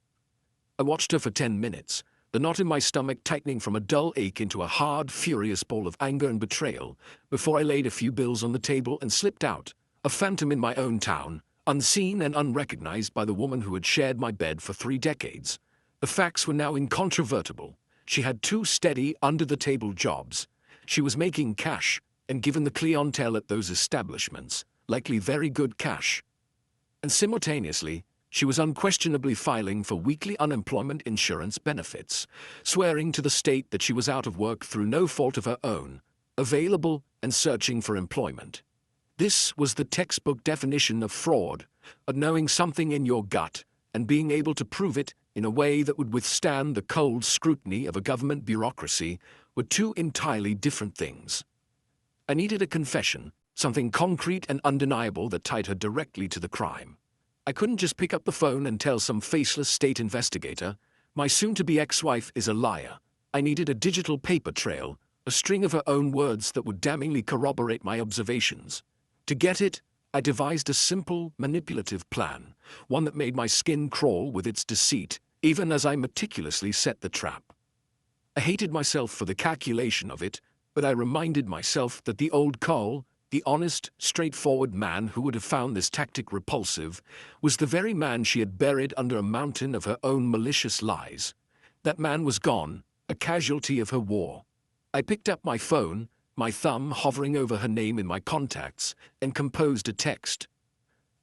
I watched her for 10 minutes, the knot in my stomach tightening from a dull ache into a hard, furious ball of anger and betrayal, before I laid a few bills on the table and slipped out, a phantom in my own town, unseen and unrecognized by the woman who had shared my bed for 3 decades. The facts were now incontrovertible. She had 2 steady, under-the-table jobs. She was making cash, and given the clientele at those establishments, likely very good cash. And simultaneously, she was unquestionably filing for weekly unemployment insurance benefits, swearing to the state that she was out of work through no fault of her own, available and searching for employment. This was the textbook definition of fraud, of knowing something in your gut and being able to prove it in a way that would withstand the cold scrutiny of a government bureaucracy were 2 entirely different things. I needed a confession, something concrete and undeniable that tied her directly to the crime. I couldn't just pick up the phone and tell some faceless state investigator, my soon-to-be ex-wife is a liar. I needed a digital paper trail, a string of her own words that would damningly corroborate my observations. To get it, I devised a simple, manipulative plan, one that made my skin crawl with its deceit, even as I meticulously set the trap. I hated myself for the calculation of it, but I reminded myself that the old Cole, the honest, straightforward man who would have found this tactic repulsive, was the very man she had buried under a mountain of her own malicious lies. That man was gone, a casualty of her war. I picked up my phone, my thumb hovering over her name in my contacts, and composed a text.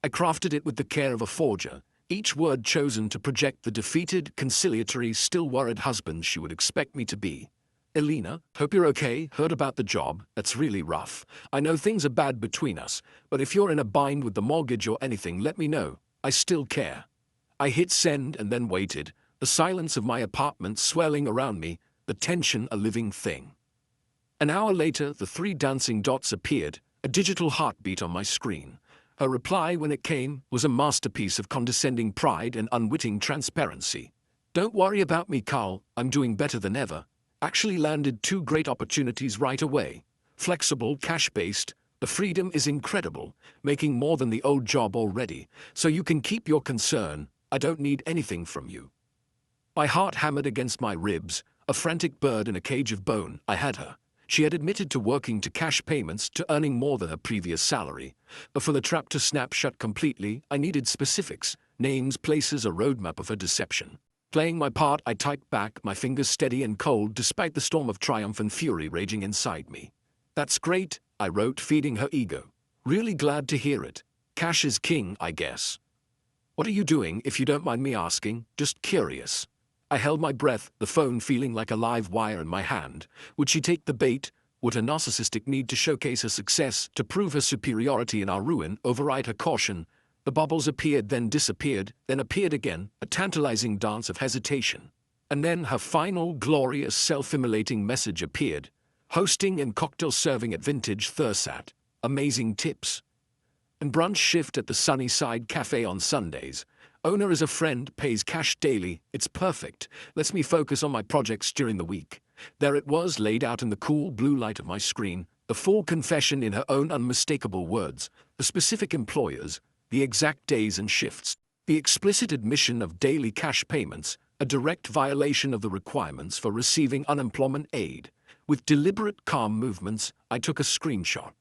I crafted it with the care of a forger, each word chosen to project the defeated, conciliatory, still worried husband she would expect me to be. Elena, hope you're okay, heard about the job, that's really rough. I know things are bad between us, but if you're in a bind with the mortgage or anything let me know, I still care. I hit send and then waited, the silence of my apartment swelling around me, the tension a living thing. An hour later, the 3 dancing dots appeared, a digital heartbeat on my screen. Her reply, when it came, was a masterpiece of condescending pride and unwitting transparency. "Don't worry about me, Carl, I'm doing better than ever. Actually landed 2 great opportunities right away. Flexible, cash-based. The freedom is incredible, making more than the old job already, so you can keep your concern. I don't need anything from you." My heart hammered against my ribs, a frantic bird in a cage of bone. I had her. She had admitted to working to cash payments, to earning more than her previous salary. But for the trap to snap shut completely, I needed specifics, names, places, a roadmap of her deception. Playing my part, I typed back, my fingers steady and cold despite the storm of triumph and fury raging inside me. "That's great," I wrote, feeding her ego. "Really glad to hear it. Cash is king, I guess. What are you doing, if you don't mind me asking? Just curious." I held my breath, the phone feeling like a live wire in my hand. Would she take the bait? Would her narcissistic need to showcase her success, to prove her superiority in our ruin, override her caution? The bubbles appeared, then disappeared, then appeared again, a tantalizing dance of hesitation. And then her final, glorious, self-immolating message appeared. "Hosting and cocktail serving at Vintage Thursat. Amazing tips. And brunch shift at the Sunnyside Cafe on Sundays. Owner is a friend, pays cash daily. It's perfect. Lets me focus on my projects during the week." There it was, laid out in the cool blue light of my screen, the full confession in her own unmistakable words, the specific employers, the exact days and shifts, the explicit admission of daily cash payments, a direct violation of the requirements for receiving unemployment aid. With deliberate, calm movements, I took a screenshot.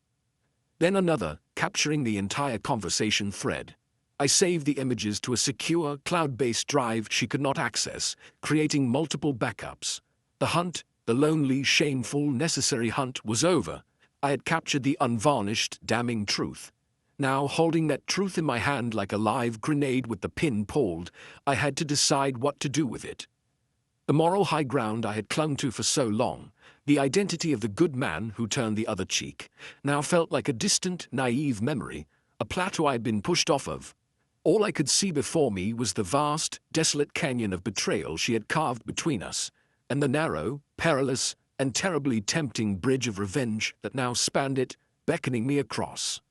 Then another, capturing the entire conversation thread. I saved the images to a secure, cloud-based drive she could not access, creating multiple backups. The hunt, the lonely, shameful, necessary hunt, was over. I had captured the unvarnished, damning truth. Now, holding that truth in my hand like a live grenade with the pin pulled, I had to decide what to do with it. The moral high ground I had clung to for so long, the identity of the good man who turned the other cheek, now felt like a distant, naive memory, a plateau I had been pushed off of. All I could see before me was the vast, desolate canyon of betrayal she had carved between us, and the narrow, perilous, and terribly tempting bridge of revenge that now spanned it, beckoning me across.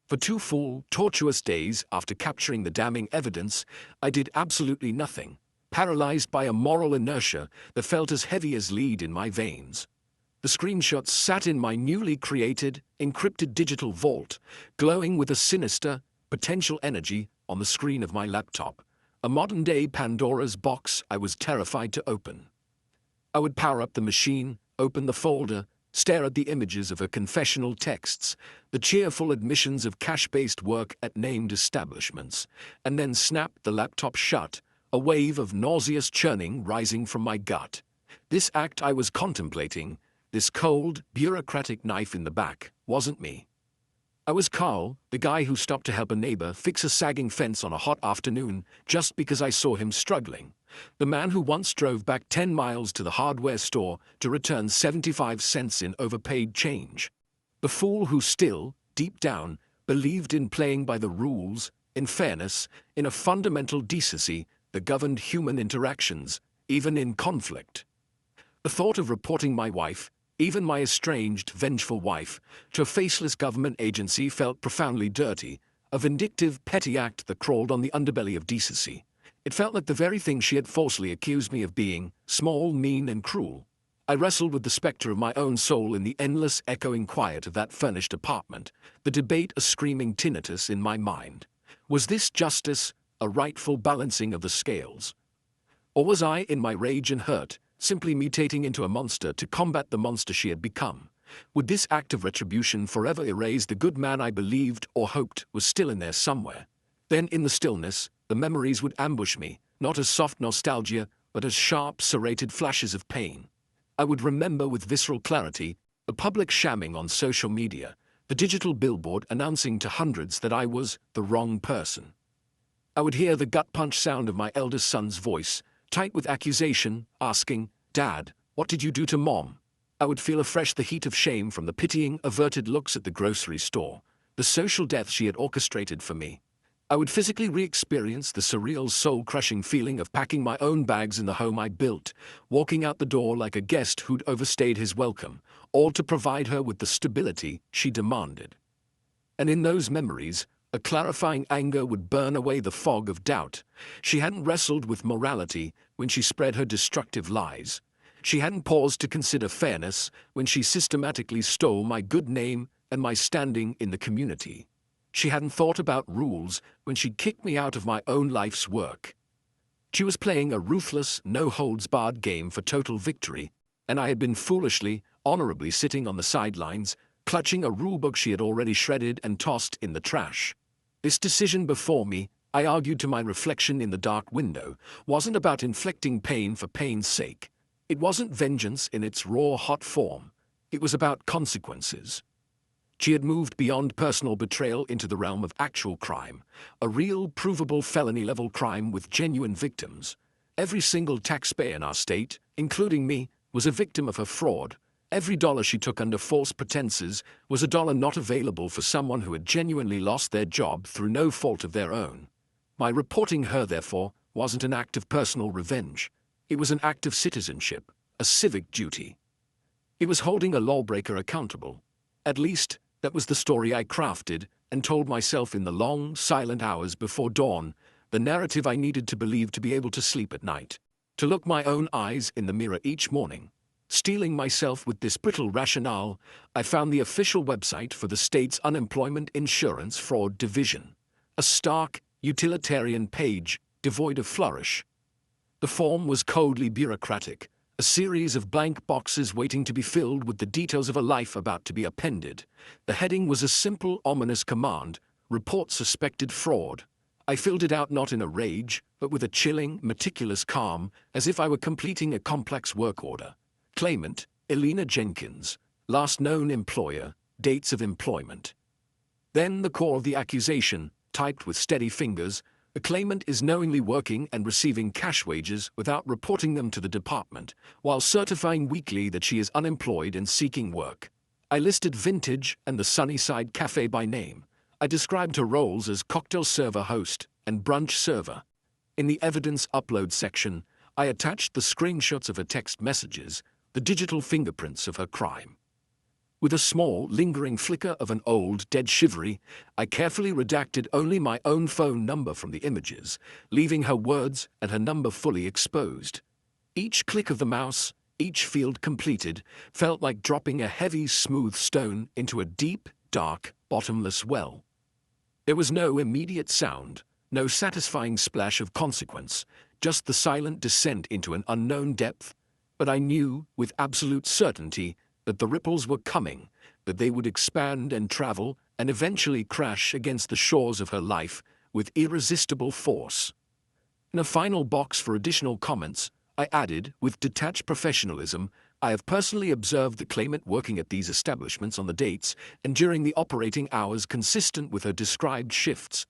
For 2 full, tortuous days after capturing the damning evidence, I did absolutely nothing, paralyzed by a moral inertia that felt as heavy as lead in my veins. The screenshots sat in my newly created, encrypted digital vault, glowing with a sinister, potential energy on the screen of my laptop, a modern-day Pandora's box I was terrified to open. I would power up the machine, open the folder, stare at the images of her confessional texts, the cheerful admissions of cash-based work at named establishments, and then snap the laptop shut, a wave of nauseous churning rising from my gut. This act I was contemplating, this cold, bureaucratic knife in the back, wasn't me. I was Carl, the guy who stopped to help a neighbor fix a sagging fence on a hot afternoon just because I saw him struggling. The man who once drove back 10 miles to the hardware store to return 75 cents in overpaid change. The fool who still, deep down, believed in playing by the rules, in fairness, in a fundamental decency that governed human interactions, even in conflict. The thought of reporting my wife, even my estranged, vengeful wife, to a faceless government agency felt profoundly dirty, a vindictive, petty act that crawled on the underbelly of decency. It felt like the very thing she had falsely accused me of being, small, mean, and cruel. I wrestled with the specter of my own soul in the endless, echoing quiet of that furnished apartment, the debate a screaming tinnitus in my mind. Was this justice, a rightful balancing of the scales? Or was I, in my rage and hurt, simply mutating into a monster to combat the monster she had become? Would this act of retribution forever erase the good man I believed or hoped was still in there somewhere? Then, in the stillness, the memories would ambush me, not as soft nostalgia, but as sharp, serrated flashes of pain. I would remember with visceral clarity the public shamming on social media, the digital billboard announcing to hundreds that I was the wrong person. I would hear the gut-punch sound of my eldest son's voice, tight with accusation, asking, "Dad, what did you do to Mom?" I would feel afresh the heat of shame from the pitying, averted looks at the grocery store, the social death she had orchestrated for me. I would physically re-experience the surreal soul-crushing feeling of packing my own bags in the home I built, walking out the door like a guest who'd overstayed his welcome, all to provide her with the stability she demanded. And in those memories, a clarifying anger would burn away the fog of doubt. She hadn't wrestled with morality when she spread her destructive lies. She hadn't paused to consider fairness when she systematically stole my good name and my standing in the community. She hadn't thought about rules when she'd kicked me out of my own life's work. She was playing a ruthless, no-holds-barred game for total victory, and I had been foolishly, honorably sitting on the sidelines, clutching a rulebook she had already shredded and tossed in the trash. This decision before me, I argued to my reflection in the dark window, wasn't about inflicting pain for pain's sake. It wasn't vengeance in its raw, hot form. It was about consequences. She had moved beyond personal betrayal into the realm of actual crime, a real, provable felony-level crime with genuine victims. Every single taxpayer in our state, including me, was a victim of her fraud. Every dollar she took under false pretenses was a dollar not available for someone who had genuinely lost their job through no fault of their own. My reporting her, therefore, wasn't an act of personal revenge. It was an act of citizenship, a civic duty. It was holding a lawbreaker accountable. At least, that was the story I crafted and told myself in the long, silent hours before dawn, the narrative I needed to believe to be able to sleep at night, to look my own eyes in the mirror each morning. Steeling myself with this brittle rationale, I found the official website for the state's Unemployment Insurance Fraud Division, a stark, utilitarian page devoid of flourish. The form was coldly bureaucratic, a series of blank boxes waiting to be filled with the details of a life about to be appended. The heading was a simple, ominous command: report suspected fraud. I filled it out not in a rage, but with a chilling, meticulous calm, as if I were completing a complex work order. Claimant, Elena Jenkins. Last known employer, dates of employment. Then the core of the accusation, typed with steady fingers: the claimant is knowingly working and receiving cash wages without reporting them to the department, while certifying weekly that she is unemployed and seeking work. I listed Vintage and the Sunnyside Cafe by name. I described her roles as cocktail server host and brunch server. In the evidence upload section, I attached the screenshots of her text messages, the digital fingerprints of her crime. With a small, lingering flicker of an old, dead chivalry, I carefully redacted only my own phone number from the images, leaving her words and her number fully exposed. Each click of the mouse, each field completed, felt like dropping a heavy, smooth stone into a deep, dark, bottomless well. There was no immediate sound, no satisfying splash of consequence, just the silent descent into an unknown depth, but I knew, with absolute certainty, that the ripples were coming, that they would expand and travel and eventually crash against the shores of her life with irresistible force. In a final box for additional comments, I added, with detached professionalism, I have personally observed the claimant working at these establishments on the dates and during the operating hours consistent with her described shifts.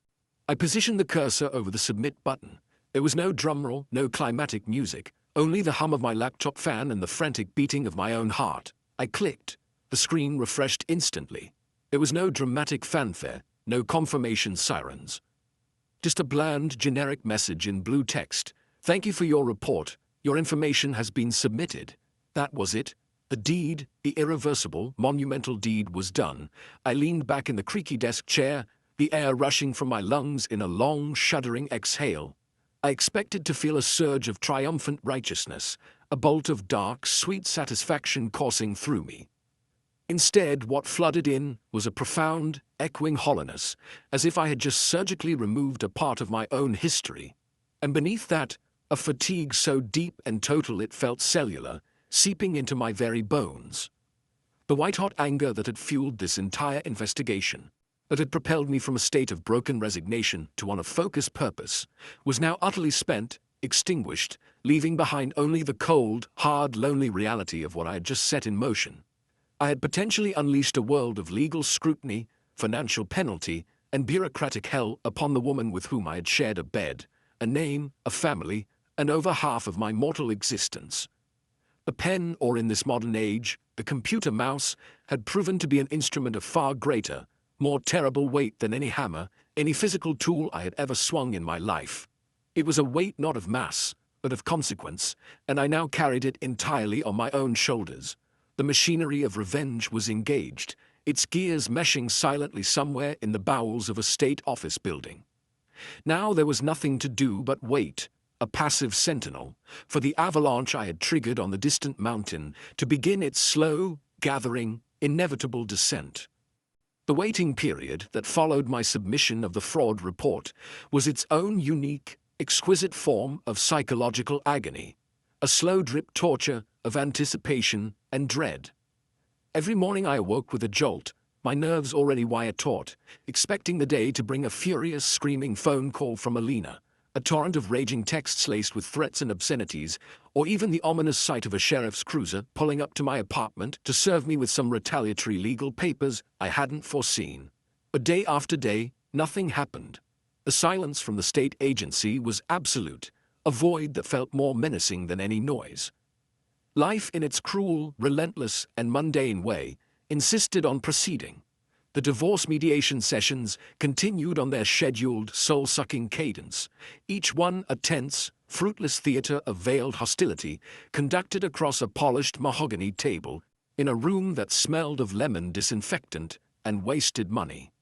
I positioned the cursor over the submit button. There was no drumroll, no climatic music, only the hum of my laptop fan and the frantic beating of my own heart. I clicked. The screen refreshed instantly. There was no dramatic fanfare, no confirmation sirens. Just a bland, generic message in blue text. Thank you for your report. Your information has been submitted. That was it. The deed, the irreversible, monumental deed, was done. I leaned back in the creaky desk chair, the air rushing from my lungs in a long, shuddering exhale. I expected to feel a surge of triumphant righteousness, a bolt of dark, sweet satisfaction coursing through me. Instead, what flooded in was a profound, echoing hollowness, as if I had just surgically removed a part of my own history. And beneath that, a fatigue so deep and total it felt cellular, seeping into my very bones. The white-hot anger that had fueled this entire investigation, that had propelled me from a state of broken resignation to one of focused purpose, was now utterly spent, extinguished, leaving behind only the cold, hard, lonely reality of what I had just set in motion. I had potentially unleashed a world of legal scrutiny, financial penalty, and bureaucratic hell upon the woman with whom I had shared a bed, a name, a family, and over half of my mortal existence. The pen, or in this modern age, the computer mouse, had proven to be an instrument of far greater, more terrible weight than any hammer, any physical tool I had ever swung in my life. It was a weight not of mass, but of consequence, and I now carried it entirely on my own shoulders. The machinery of revenge was engaged, its gears meshing silently somewhere in the bowels of a state office building. Now there was nothing to do but wait, a passive sentinel, for the avalanche I had triggered on the distant mountain to begin its slow, gathering, inevitable descent. The waiting period that followed my submission of the fraud report was its own unique, exquisite form of psychological agony, a slow-drip torture of anticipation and dread. Every morning I awoke with a jolt, my nerves already wire-taut, expecting the day to bring a furious, screaming phone call from Alina, a torrent of raging texts laced with threats and obscenities, or even the ominous sight of a sheriff's cruiser pulling up to my apartment to serve me with some retaliatory legal papers I hadn't foreseen. But day after day, nothing happened. The silence from the state agency was absolute, a void that felt more menacing than any noise. Life, in its cruel, relentless, and mundane way, insisted on proceeding. The divorce mediation sessions continued on their scheduled, soul-sucking cadence, each one a tense, fruitless theater of veiled hostility conducted across a polished mahogany table in a room that smelled of lemon disinfectant and wasted money.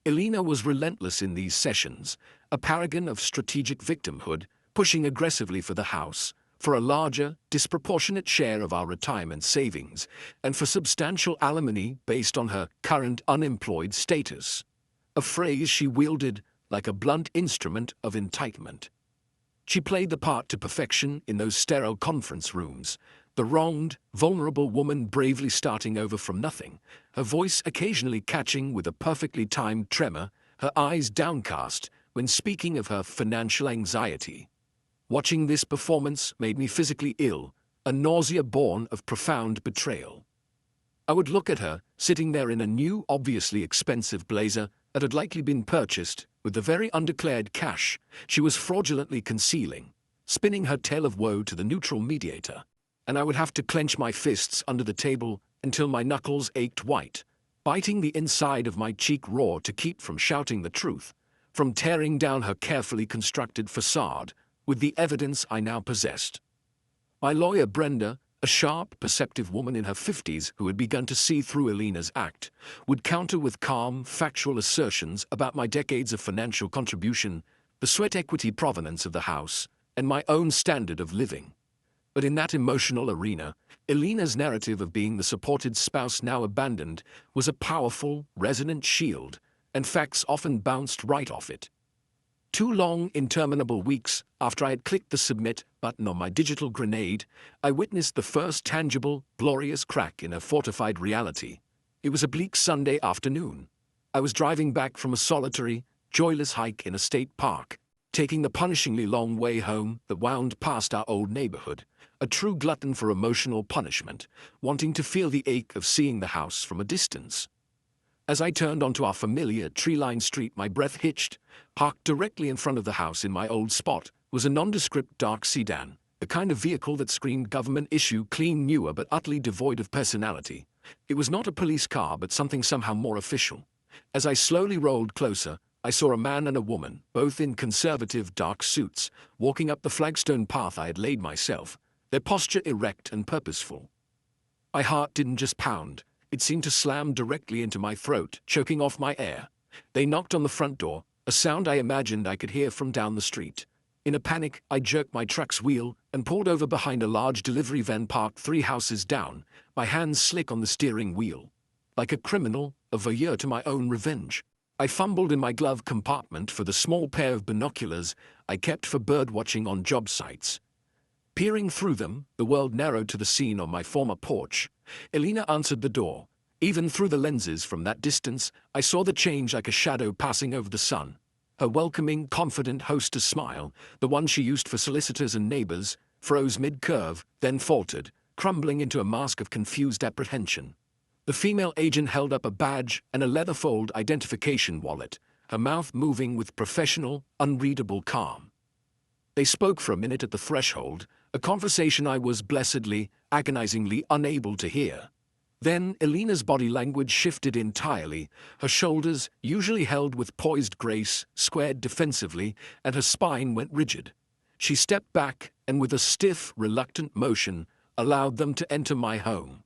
Elena was relentless in these sessions, a paragon of strategic victimhood, pushing aggressively for the house, for a larger, disproportionate share of our retirement savings, and for substantial alimony based on her current unemployed status, a phrase she wielded like a blunt instrument of enticement. She played the part to perfection in those sterile conference rooms, the wronged, vulnerable woman bravely starting over from nothing, her voice occasionally catching with a perfectly timed tremor, her eyes downcast when speaking of her financial anxiety. Watching this performance made me physically ill, a nausea born of profound betrayal. I would look at her, sitting there in a new, obviously expensive blazer that had likely been purchased with the very undeclared cash she was fraudulently concealing, spinning her tale of woe to the neutral mediator, and I would have to clench my fists under the table until my knuckles ached white, biting the inside of my cheek raw to keep from shouting the truth, from tearing down her carefully constructed facade with the evidence I now possessed. My lawyer Brenda, a sharp, perceptive woman in her 50s who had begun to see through Elena's act, would counter with calm, factual assertions about my decades of financial contribution, the sweat equity provenance of the house, and my own standard of living. But in that emotional arena, Elena's narrative of being the supported spouse now abandoned was a powerful, resonant shield, and facts often bounced right off it. 2 long, interminable weeks after I had clicked the submit button on my digital grenade, I witnessed the first tangible, glorious crack in a fortified reality. It was a bleak Sunday afternoon. I was driving back from a solitary, joyless hike in a state park, taking the punishingly long way home that wound past our old neighborhood, a true glutton for emotional punishment, wanting to feel the ache of seeing the house from a distance. As I turned onto our familiar tree-lined street, my breath hitched. Parked directly in front of the house in my old spot was a nondescript dark sedan, the kind of vehicle that screamed government issue, clean, newer, but utterly devoid of personality. It was not a police car, but something somehow more official. As I slowly rolled closer, I saw a man and a woman, both in conservative dark suits, walking up the flagstone path I had laid myself, their posture erect and purposeful. My heart didn't just pound. It seemed to slam directly into my throat, choking off my air. They knocked on the front door, a sound I imagined I could hear from down the street. In a panic, I jerked my truck's wheel and pulled over behind a large delivery van parked 3 houses down, my hands slick on the steering wheel. Like a criminal, a voyeur to my own revenge, I fumbled in my glove compartment for the small pair of binoculars I kept for birdwatching on job sites. Peering through them, the world narrowed to the scene on my former porch. Elena answered the door. Even through the lenses from that distance, I saw the change like a shadow passing over the sun. Her welcoming, confident hostess smile, the one she used for solicitors and neighbors, froze mid-curve, then faltered, crumbling into a mask of confused apprehension. The female agent held up a badge and a leather-fold identification wallet, her mouth moving with professional, unreadable calm. They spoke for a minute at the threshold, a conversation I was blessedly, agonizingly unable to hear. Then Elena's body language shifted entirely. Her shoulders, usually held with poised grace, squared defensively, and her spine went rigid. She stepped back and with a stiff, reluctant motion, allowed them to enter my home.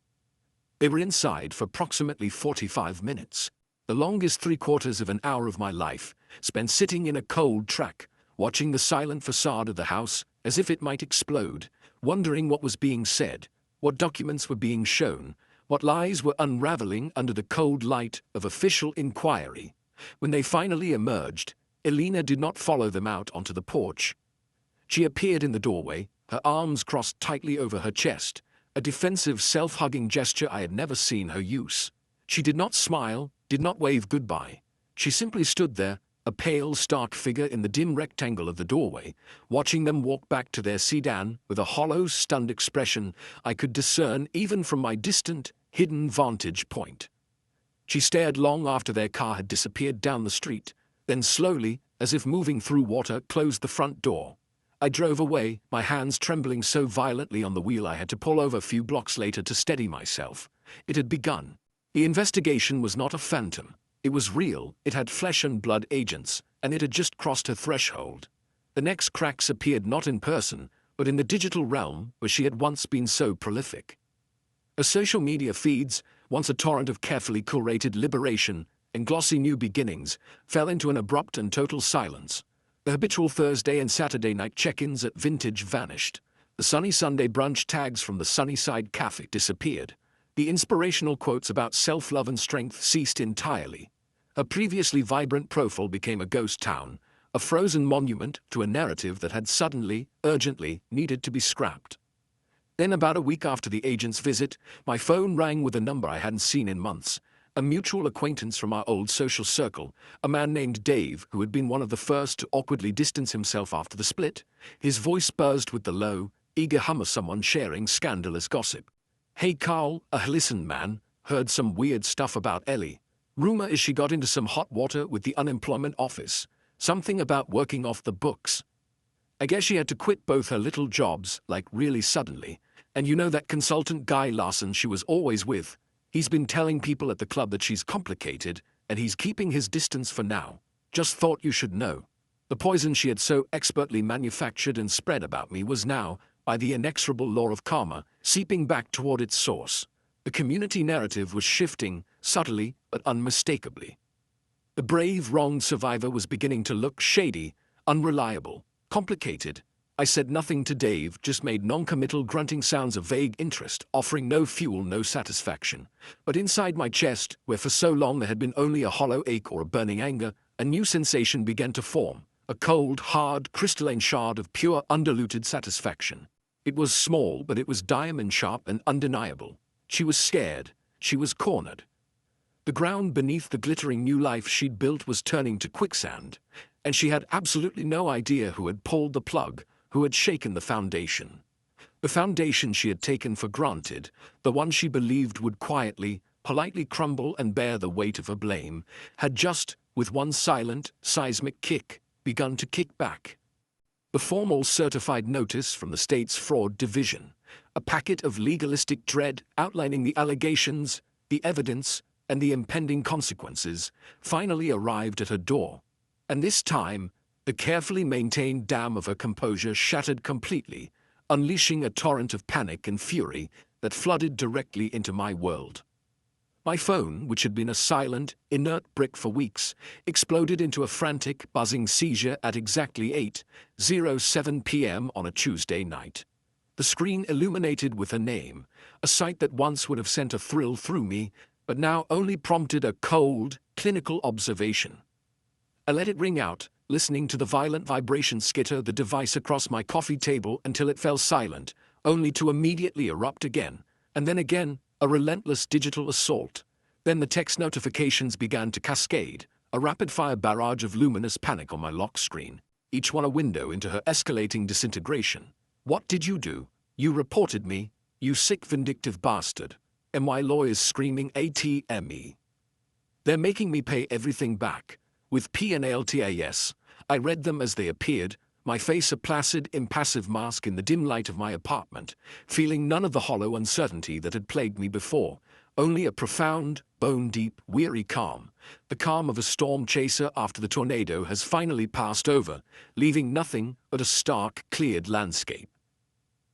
They were inside for approximately 45 minutes, the longest 3/4 of an hour of my life, spent sitting in a cold track, watching the silent facade of the house as if it might explode, wondering what was being said, what documents were being shown, what lies were unraveling under the cold light of official inquiry. When they finally emerged, Elena did not follow them out onto the porch. She appeared in the doorway, her arms crossed tightly over her chest, a defensive, self-hugging gesture I had never seen her use. She did not smile, did not wave goodbye. She simply stood there, a pale, stark figure in the dim rectangle of the doorway, watching them walk back to their sedan with a hollow, stunned expression I could discern even from my distant, hidden vantage point. She stared long after their car had disappeared down the street, then slowly, as if moving through water, closed the front door. I drove away, my hands trembling so violently on the wheel I had to pull over a few blocks later to steady myself. It had begun. The investigation was not a phantom. It was real, it had flesh and blood agents, and it had just crossed her threshold. The next cracks appeared not in person, but in the digital realm where she had once been so prolific. Her social media feeds, once a torrent of carefully curated liberation and glossy new beginnings, fell into an abrupt and total silence. The habitual Thursday and Saturday night check-ins at Vintage vanished. The sunny Sunday brunch tags from the Sunnyside Cafe disappeared. The inspirational quotes about self-love and strength ceased entirely. Her previously vibrant profile became a ghost town, a frozen monument to a narrative that had suddenly, urgently, needed to be scrapped. Then about a week after the agent's visit, my phone rang with a number I hadn't seen in months. A mutual acquaintance from our old social circle, a man named Dave, who had been one of the first to awkwardly distance himself after the split. His voice buzzed with the low, eager hum of someone sharing scandalous gossip. "Hey Carl, listen man, heard some weird stuff about Ellie. Rumor is she got into some hot water with the unemployment office. Something about working off the books. I guess she had to quit both her little jobs, like really suddenly. And you know that consultant guy Larson she was always with? He's been telling people at the club that she's complicated, and he's keeping his distance for now. Just thought you should know. The poison she had so expertly manufactured and spread about me was now, by the inexorable law of karma, seeping back toward its source. The community narrative was shifting, subtly but unmistakably. The brave, wronged survivor was beginning to look shady, unreliable, complicated. I said nothing to Dave, just made non-committal grunting sounds of vague interest, offering no fuel, no satisfaction. But inside my chest, where for so long there had been only a hollow ache or a burning anger, a new sensation began to form, a cold, hard, crystalline shard of pure, undiluted satisfaction. It was small, but it was diamond-sharp and undeniable. She was scared. She was cornered. The ground beneath the glittering new life she'd built was turning to quicksand, and she had absolutely no idea who had pulled the plug, who had shaken the foundation. The foundation she had taken for granted, the one she believed would quietly, politely crumble and bear the weight of her blame, had just, with one silent, seismic kick, begun to kick back. The formal certified notice from the state's fraud division, a packet of legalistic dread outlining the allegations, the evidence, and the impending consequences, finally arrived at her door. And this time, the carefully maintained dam of her composure shattered completely, unleashing a torrent of panic and fury that flooded directly into my world. My phone, which had been a silent, inert brick for weeks, exploded into a frantic, buzzing seizure at exactly 8:07 p.m. on a Tuesday night. The screen illuminated with her name, a sight that once would have sent a thrill through me, but now only prompted a cold, clinical observation. I let it ring out, listening to the violent vibration skitter the device across my coffee table until it fell silent, only to immediately erupt again, and then again, a relentless digital assault. Then the text notifications began to cascade, a rapid-fire barrage of luminous panic on my lock screen, each one a window into her escalating disintegration. "What did you do? You reported me, you sick vindictive bastard." And my lawyers screaming ATME. "They're making me pay everything back." With PNLTAS, I read them as they appeared, my face a placid, impassive mask in the dim light of my apartment, feeling none of the hollow uncertainty that had plagued me before, Only a profound, bone-deep, weary calm, the calm of a storm chaser after the tornado has finally passed over, leaving nothing but a stark, cleared landscape.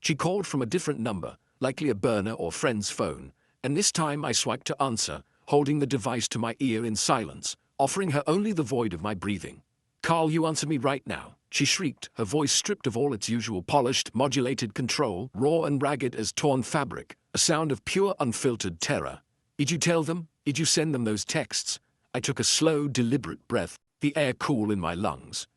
She called from a different number, likely a burner or friend's phone, and this time I swiped to answer, holding the device to my ear in silence, offering her only the void of my breathing. "Carl, you answer me right now," she shrieked, her voice stripped of all its usual polished, modulated control, raw and ragged as torn fabric, a sound of pure, unfiltered terror. "Did you tell them? Did you send them those texts?" I took a slow, deliberate breath, the air cool in my lungs.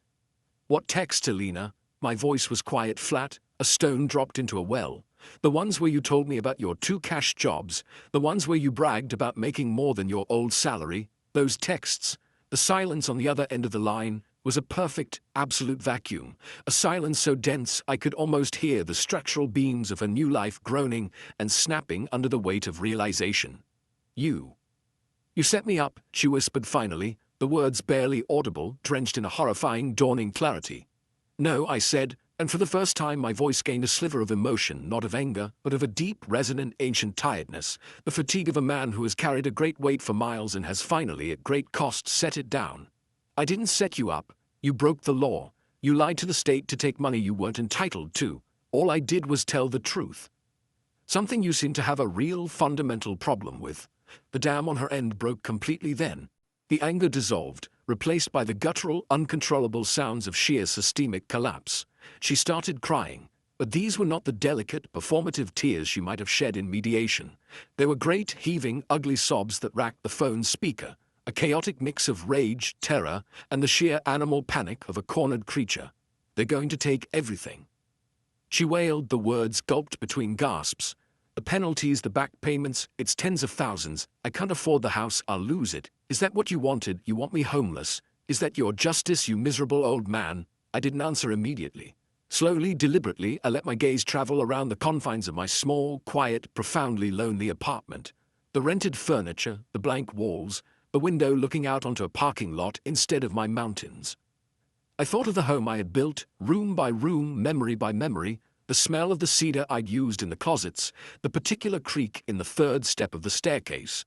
"What texts, Alina?" My voice was quiet, flat, a stone dropped into a well. "The ones where you told me about your 2 cash jobs, the ones where you bragged about making more than your old salary, those texts." The silence on the other end of the line was a perfect, absolute vacuum, a silence so dense I could almost hear the structural beams of her new life groaning and snapping under the weight of realization. You set me up," she whispered finally, the words barely audible, drenched in a horrifying, dawning clarity. "No," I said, and for the first time my voice gained a sliver of emotion, not of anger, but of a deep, resonant, ancient tiredness, the fatigue of a man who has carried a great weight for miles and has finally, at great cost, set it down. "I didn't set you up. You broke the law. You lied to the state to take money you weren't entitled to. All I did was tell the truth. Something you seem to have a real fundamental problem with." The dam on her end broke completely then. The anger dissolved, replaced by the guttural, uncontrollable sounds of sheer systemic collapse. She started crying, but these were not the delicate, performative tears she might have shed in mediation. They were great, heaving, ugly sobs that racked the phone's speaker, a chaotic mix of rage, terror, and the sheer animal panic of a cornered creature. "They're going to take everything." She wailed, the words gulped between gasps. "The penalties, the back payments, it's tens of thousands. I can't afford the house, I'll lose it. Is that what you wanted? You want me homeless? Is that your justice, you miserable old man?" I didn't answer immediately. Slowly, deliberately, I let my gaze travel around the confines of my small, quiet, profoundly lonely apartment. The rented furniture, the blank walls, the window looking out onto a parking lot instead of my mountains. I thought of the home I had built, room by room, memory by memory, the smell of the cedar I'd used in the closets, the particular creak in the third step of the staircase.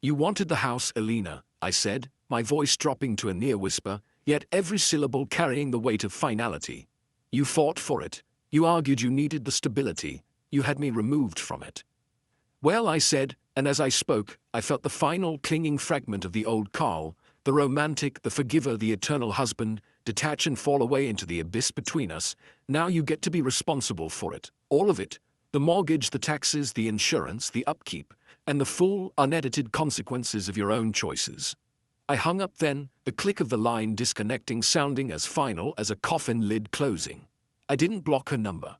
"You wanted the house, Alina," I said, my voice dropping to a near whisper, yet every syllable carrying the weight of finality. "You fought for it. You argued you needed the stability. You had me removed from it." "Well," I said, and as I spoke, I felt the final clinging fragment of the old Carl, the romantic, the forgiver, the eternal husband, detach and fall away into the abyss between us. "Now you get to be responsible for it. All of it. The mortgage, the taxes, the insurance, the upkeep, and the full, unedited consequences of your own choices." I hung up then, the click of the line disconnecting sounding as final as a coffin lid closing. I didn't block her number.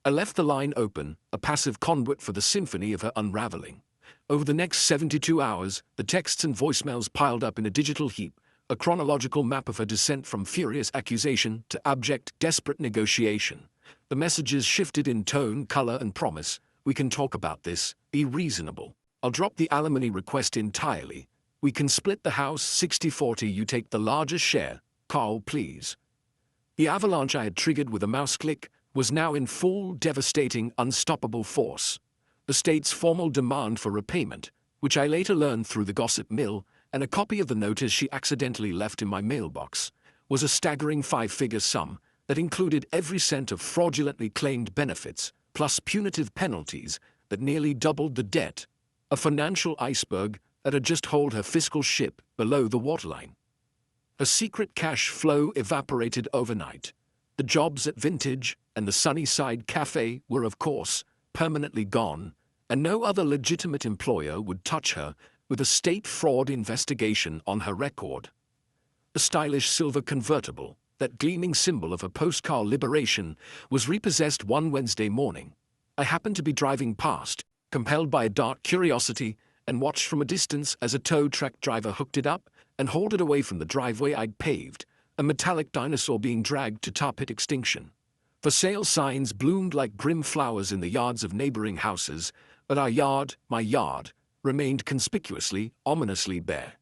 I left the line open, a passive conduit for the symphony of her unraveling. Over the next 72 hours, the texts and voicemails piled up in a digital heap, a chronological map of her descent from furious accusation to abject, desperate negotiation. The messages shifted in tone, color, and promise. "We can talk about this. Be reasonable. I'll drop the alimony request entirely. We can split the house 60-40. You take the largest share. Carl, please." The avalanche I had triggered with a mouse click was now in full, devastating, unstoppable force. The state's formal demand for repayment, which I later learned through the gossip mill, and a copy of the notice she accidentally left in my mailbox, was a staggering 5-figure sum that included every cent of fraudulently claimed benefits, plus punitive penalties that nearly doubled the debt, a financial iceberg that had just hauled her fiscal ship below the waterline. Her secret cash flow evaporated overnight. The jobs at Vintage and the Sunnyside Cafe were, of course, permanently gone, and no other legitimate employer would touch her with a state fraud investigation on her record. The stylish silver convertible, that gleaming symbol of her post-car liberation, was repossessed one Wednesday morning. I happened to be driving past, compelled by a dark curiosity, and watched from a distance as a tow truck driver hooked it up and hauled it away from the driveway I'd paved, a metallic dinosaur being dragged to tar pit extinction. For sale signs bloomed like grim flowers in the yards of neighboring houses, but our yard, my yard, remained conspicuously, ominously bare.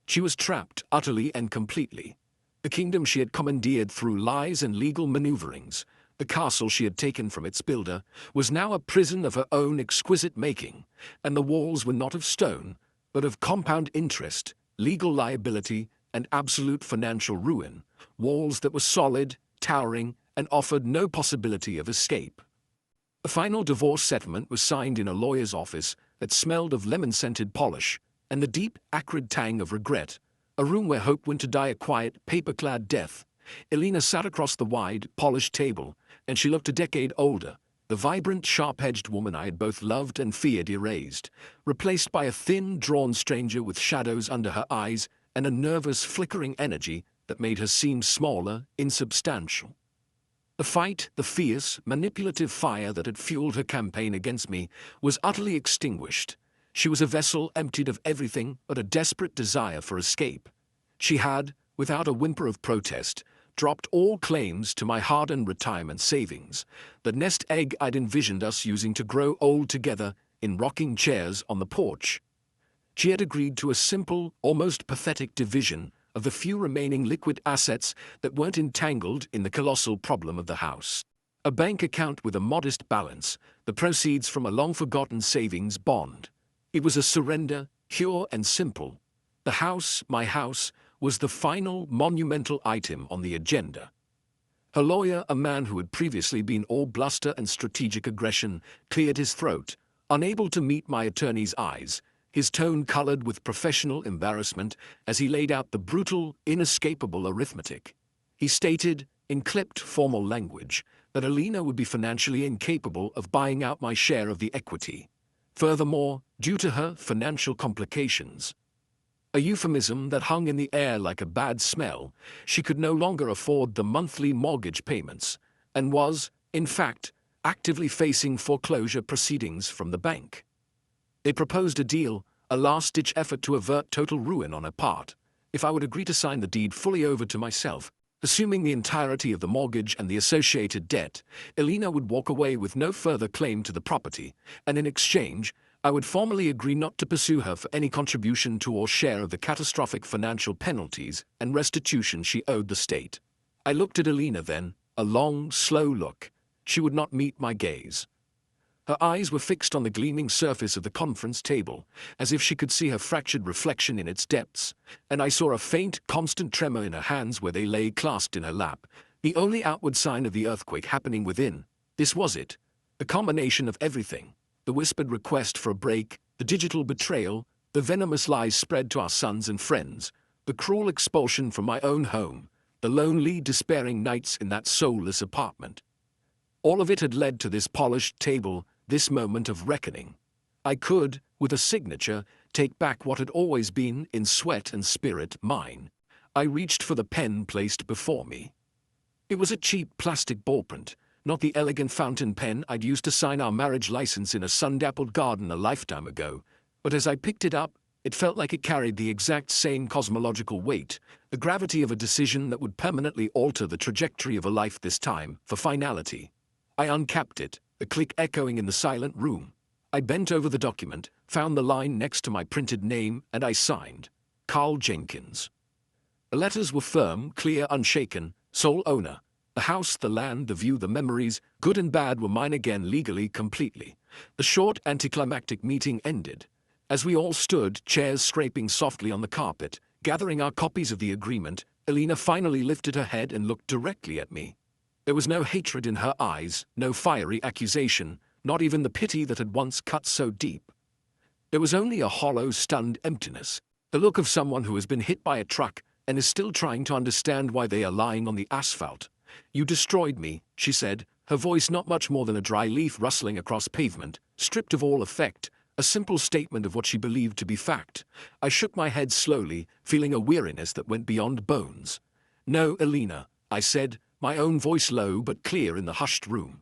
She was trapped, utterly and completely. The kingdom she had commandeered through lies and legal maneuverings, The castle she had taken from its builder was now a prison of her own exquisite making, and the walls were not of stone, but of compound interest, legal liability, and absolute financial ruin, walls that were solid, towering, and offered no possibility of escape. A final divorce settlement was signed in a lawyer's office that smelled of lemon-scented polish and the deep, acrid tang of regret, a room where hope went to die a quiet, paper-clad death. Elena sat across the wide, polished table, and she looked a decade older, the vibrant, sharp-edged woman I had both loved and feared erased, replaced by a thin, drawn stranger with shadows under her eyes and a nervous, flickering energy that made her seem smaller, insubstantial. The fight, the fierce, manipulative fire that had fueled her campaign against me, was utterly extinguished. She was a vessel emptied of everything but a desperate desire for escape. She had, without a whimper of protest, dropped all claims to my hard-earned retirement savings, the nest egg I'd envisioned us using to grow old together in rocking chairs on the porch. She had agreed to a simple, almost pathetic division of the few remaining liquid assets that weren't entangled in the colossal problem of the house. A bank account with a modest balance, the proceeds from a long-forgotten savings bond. It was a surrender, pure and simple. The house, my house, was the final, monumental item on the agenda. Her lawyer, a man who had previously been all bluster and strategic aggression, cleared his throat, unable to meet my attorney's eyes, his tone colored with professional embarrassment as he laid out the brutal, inescapable arithmetic. He stated, in clipped, formal language, that Elena would be financially incapable of buying out my share of the equity. Furthermore, due to her financial complications, a euphemism that hung in the air like a bad smell, she could no longer afford the monthly mortgage payments, and was, in fact, actively facing foreclosure proceedings from the bank. They proposed a deal, a last-ditch effort to avert total ruin on her part, if I would agree to sign the deed fully over to myself. Assuming the entirety of the mortgage and the associated debt, Elena would walk away with no further claim to the property, and in exchange, I would formally agree not to pursue her for any contribution to or share of the catastrophic financial penalties and restitution she owed the state. I looked at Elena then, a long, slow look. She would not meet my gaze. Her eyes were fixed on the gleaming surface of the conference table, as if she could see her fractured reflection in its depths, and I saw a faint, constant tremor in her hands where they lay clasped in her lap, the only outward sign of the earthquake happening within. This was it, the combination of everything. The whispered request for a break, the digital betrayal, the venomous lies spread to our sons and friends, the cruel expulsion from my own home, the lonely, despairing nights in that soulless apartment. All of it had led to this polished table, this moment of reckoning. I could, with a signature, take back what had always been, in sweat and spirit, mine. I reached for the pen placed before me. It was a cheap plastic ballprint, not the elegant fountain pen I'd used to sign our marriage license in a sun-dappled garden a lifetime ago, but as I picked it up, it felt like it carried the exact same cosmological weight, the gravity of a decision that would permanently alter the trajectory of a life this time, for finality. I uncapped it, the click echoing in the silent room. I bent over the document, found the line next to my printed name, and I signed. Carl Jenkins. The letters were firm, clear, unshaken, sole owner. The house, the land, the view, the memories, good and bad, were mine again legally, completely. The short, anticlimactic meeting ended. As we all stood, chairs scraping softly on the carpet, gathering our copies of the agreement, Elena finally lifted her head and looked directly at me. There was no hatred in her eyes, no fiery accusation, not even the pity that had once cut so deep. There was only a hollow, stunned emptiness, the look of someone who has been hit by a truck and is still trying to understand why they are lying on the asphalt. "You destroyed me," she said, her voice not much more than a dry leaf rustling across pavement, stripped of all effect, a simple statement of what she believed to be fact. I shook my head slowly, feeling a weariness that went beyond bones. "No, Elena," I said, my own voice low but clear in the hushed room.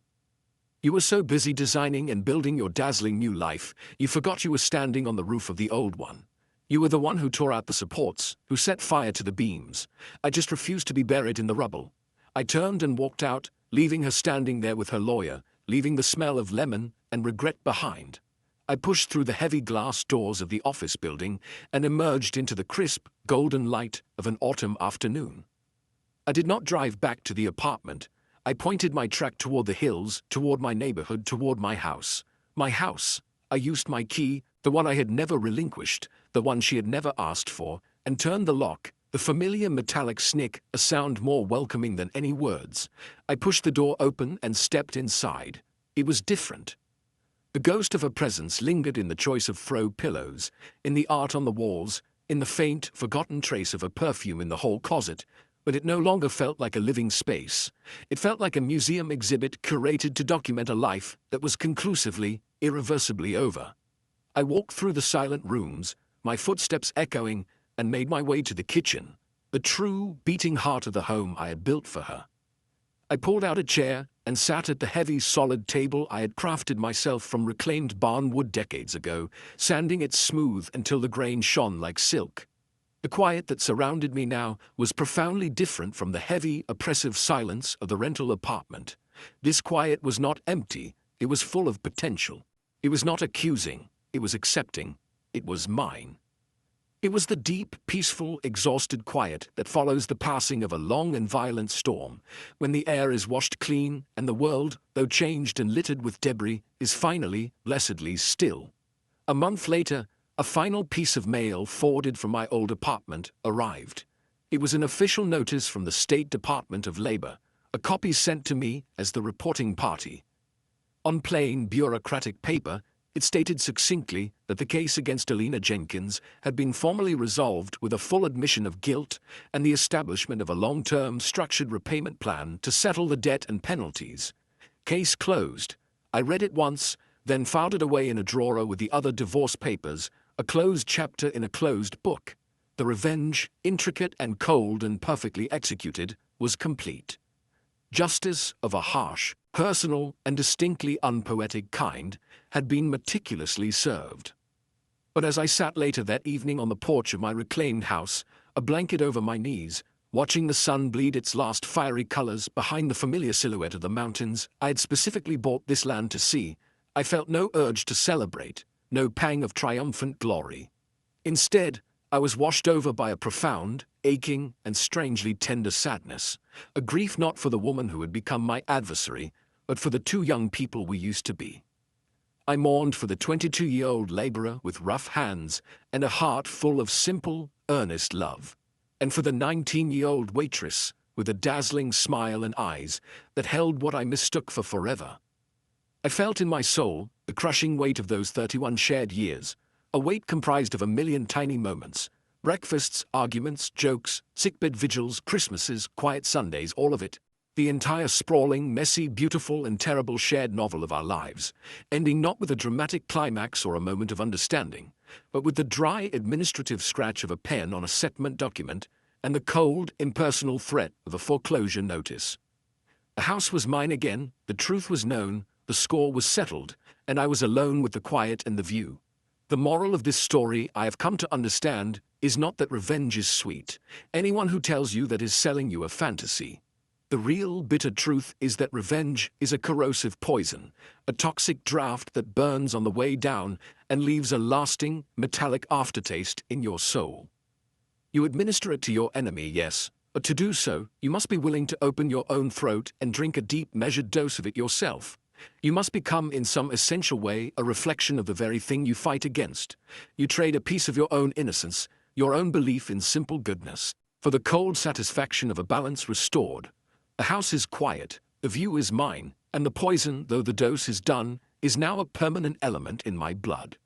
"You were so busy designing and building your dazzling new life, you forgot you were standing on the roof of the old one. You were the one who tore out the supports, who set fire to the beams. I just refused to be buried in the rubble." I turned and walked out, leaving her standing there with her lawyer, leaving the smell of lemon and regret behind. I pushed through the heavy glass doors of the office building and emerged into the crisp, golden light of an autumn afternoon. I did not drive back to the apartment. I pointed my track toward the hills, toward my neighborhood, toward my house. My house. I used my key, the one I had never relinquished, the one she had never asked for, and turned the lock, the familiar metallic snick, a sound more welcoming than any words. I pushed the door open and stepped inside. It was different. The ghost of her presence lingered in the choice of throw pillows, in the art on the walls, in the faint, forgotten trace of her perfume in the hall closet, but it no longer felt like a living space. It felt like a museum exhibit curated to document a life that was conclusively, irreversibly over. I walked through the silent rooms, my footsteps echoing, and made my way to the kitchen, the true, beating heart of the home I had built for her. I pulled out a chair and sat at the heavy, solid table I had crafted myself from reclaimed barn wood decades ago, sanding it smooth until the grain shone like silk. The quiet that surrounded me now was profoundly different from the heavy, oppressive silence of the rental apartment. This quiet was not empty, it was full of potential. It was not accusing, it was accepting. It was mine. It was the deep, peaceful, exhausted quiet that follows the passing of a long and violent storm, when the air is washed clean and the world, though changed and littered with debris, is finally, blessedly still. A month later, a final piece of mail forwarded from my old apartment arrived. It was an official notice from the State Department of Labor, a copy sent to me as the reporting party. On plain, bureaucratic paper, it stated succinctly that the case against Alina Jenkins had been formally resolved with a full admission of guilt and the establishment of a long-term, structured repayment plan to settle the debt and penalties. Case closed. I read it once, then filed it away in a drawer with the other divorce papers, a closed chapter in a closed book. The revenge, intricate and cold and perfectly executed, was complete. Justice of a harsh, personal, and distinctly unpoetic kind had been meticulously served. But as I sat later that evening on the porch of my reclaimed house, a blanket over my knees, watching the sun bleed its last fiery colors behind the familiar silhouette of the mountains I had specifically bought this land to see, I felt no urge to celebrate, no pang of triumphant glory. Instead, I was washed over by a profound, aching, and strangely tender sadness, a grief not for the woman who had become my adversary, but for the two young people we used to be. I mourned for the 22-year-old laborer with rough hands and a heart full of simple, earnest love, and for the 19-year-old waitress with a dazzling smile and eyes that held what I mistook for forever. I felt in my soul the crushing weight of those 31 shared years, a weight comprised of a million tiny moments, breakfasts, arguments, jokes, sickbed vigils, Christmases, quiet Sundays, all of it. The entire sprawling, messy, beautiful, and terrible shared novel of our lives, ending not with a dramatic climax or a moment of understanding, but with the dry, administrative scratch of a pen on a settlement document and the cold, impersonal threat of a foreclosure notice. The house was mine again, the truth was known, the score was settled, and I was alone with the quiet and the view. The moral of this story, I have come to understand, is not that revenge is sweet. Anyone who tells you that is selling you a fantasy. The real, bitter truth is that revenge is a corrosive poison, a toxic draft that burns on the way down and leaves a lasting, metallic aftertaste in your soul. You administer it to your enemy, yes, but to do so, you must be willing to open your own throat and drink a deep, measured dose of it yourself. You must become, in some essential way, a reflection of the very thing you fight against. You trade a piece of your own innocence, your own belief in simple goodness, for the cold satisfaction of a balance restored. The house is quiet, the view is mine, and the poison, though the dose is done, is now a permanent element in my blood.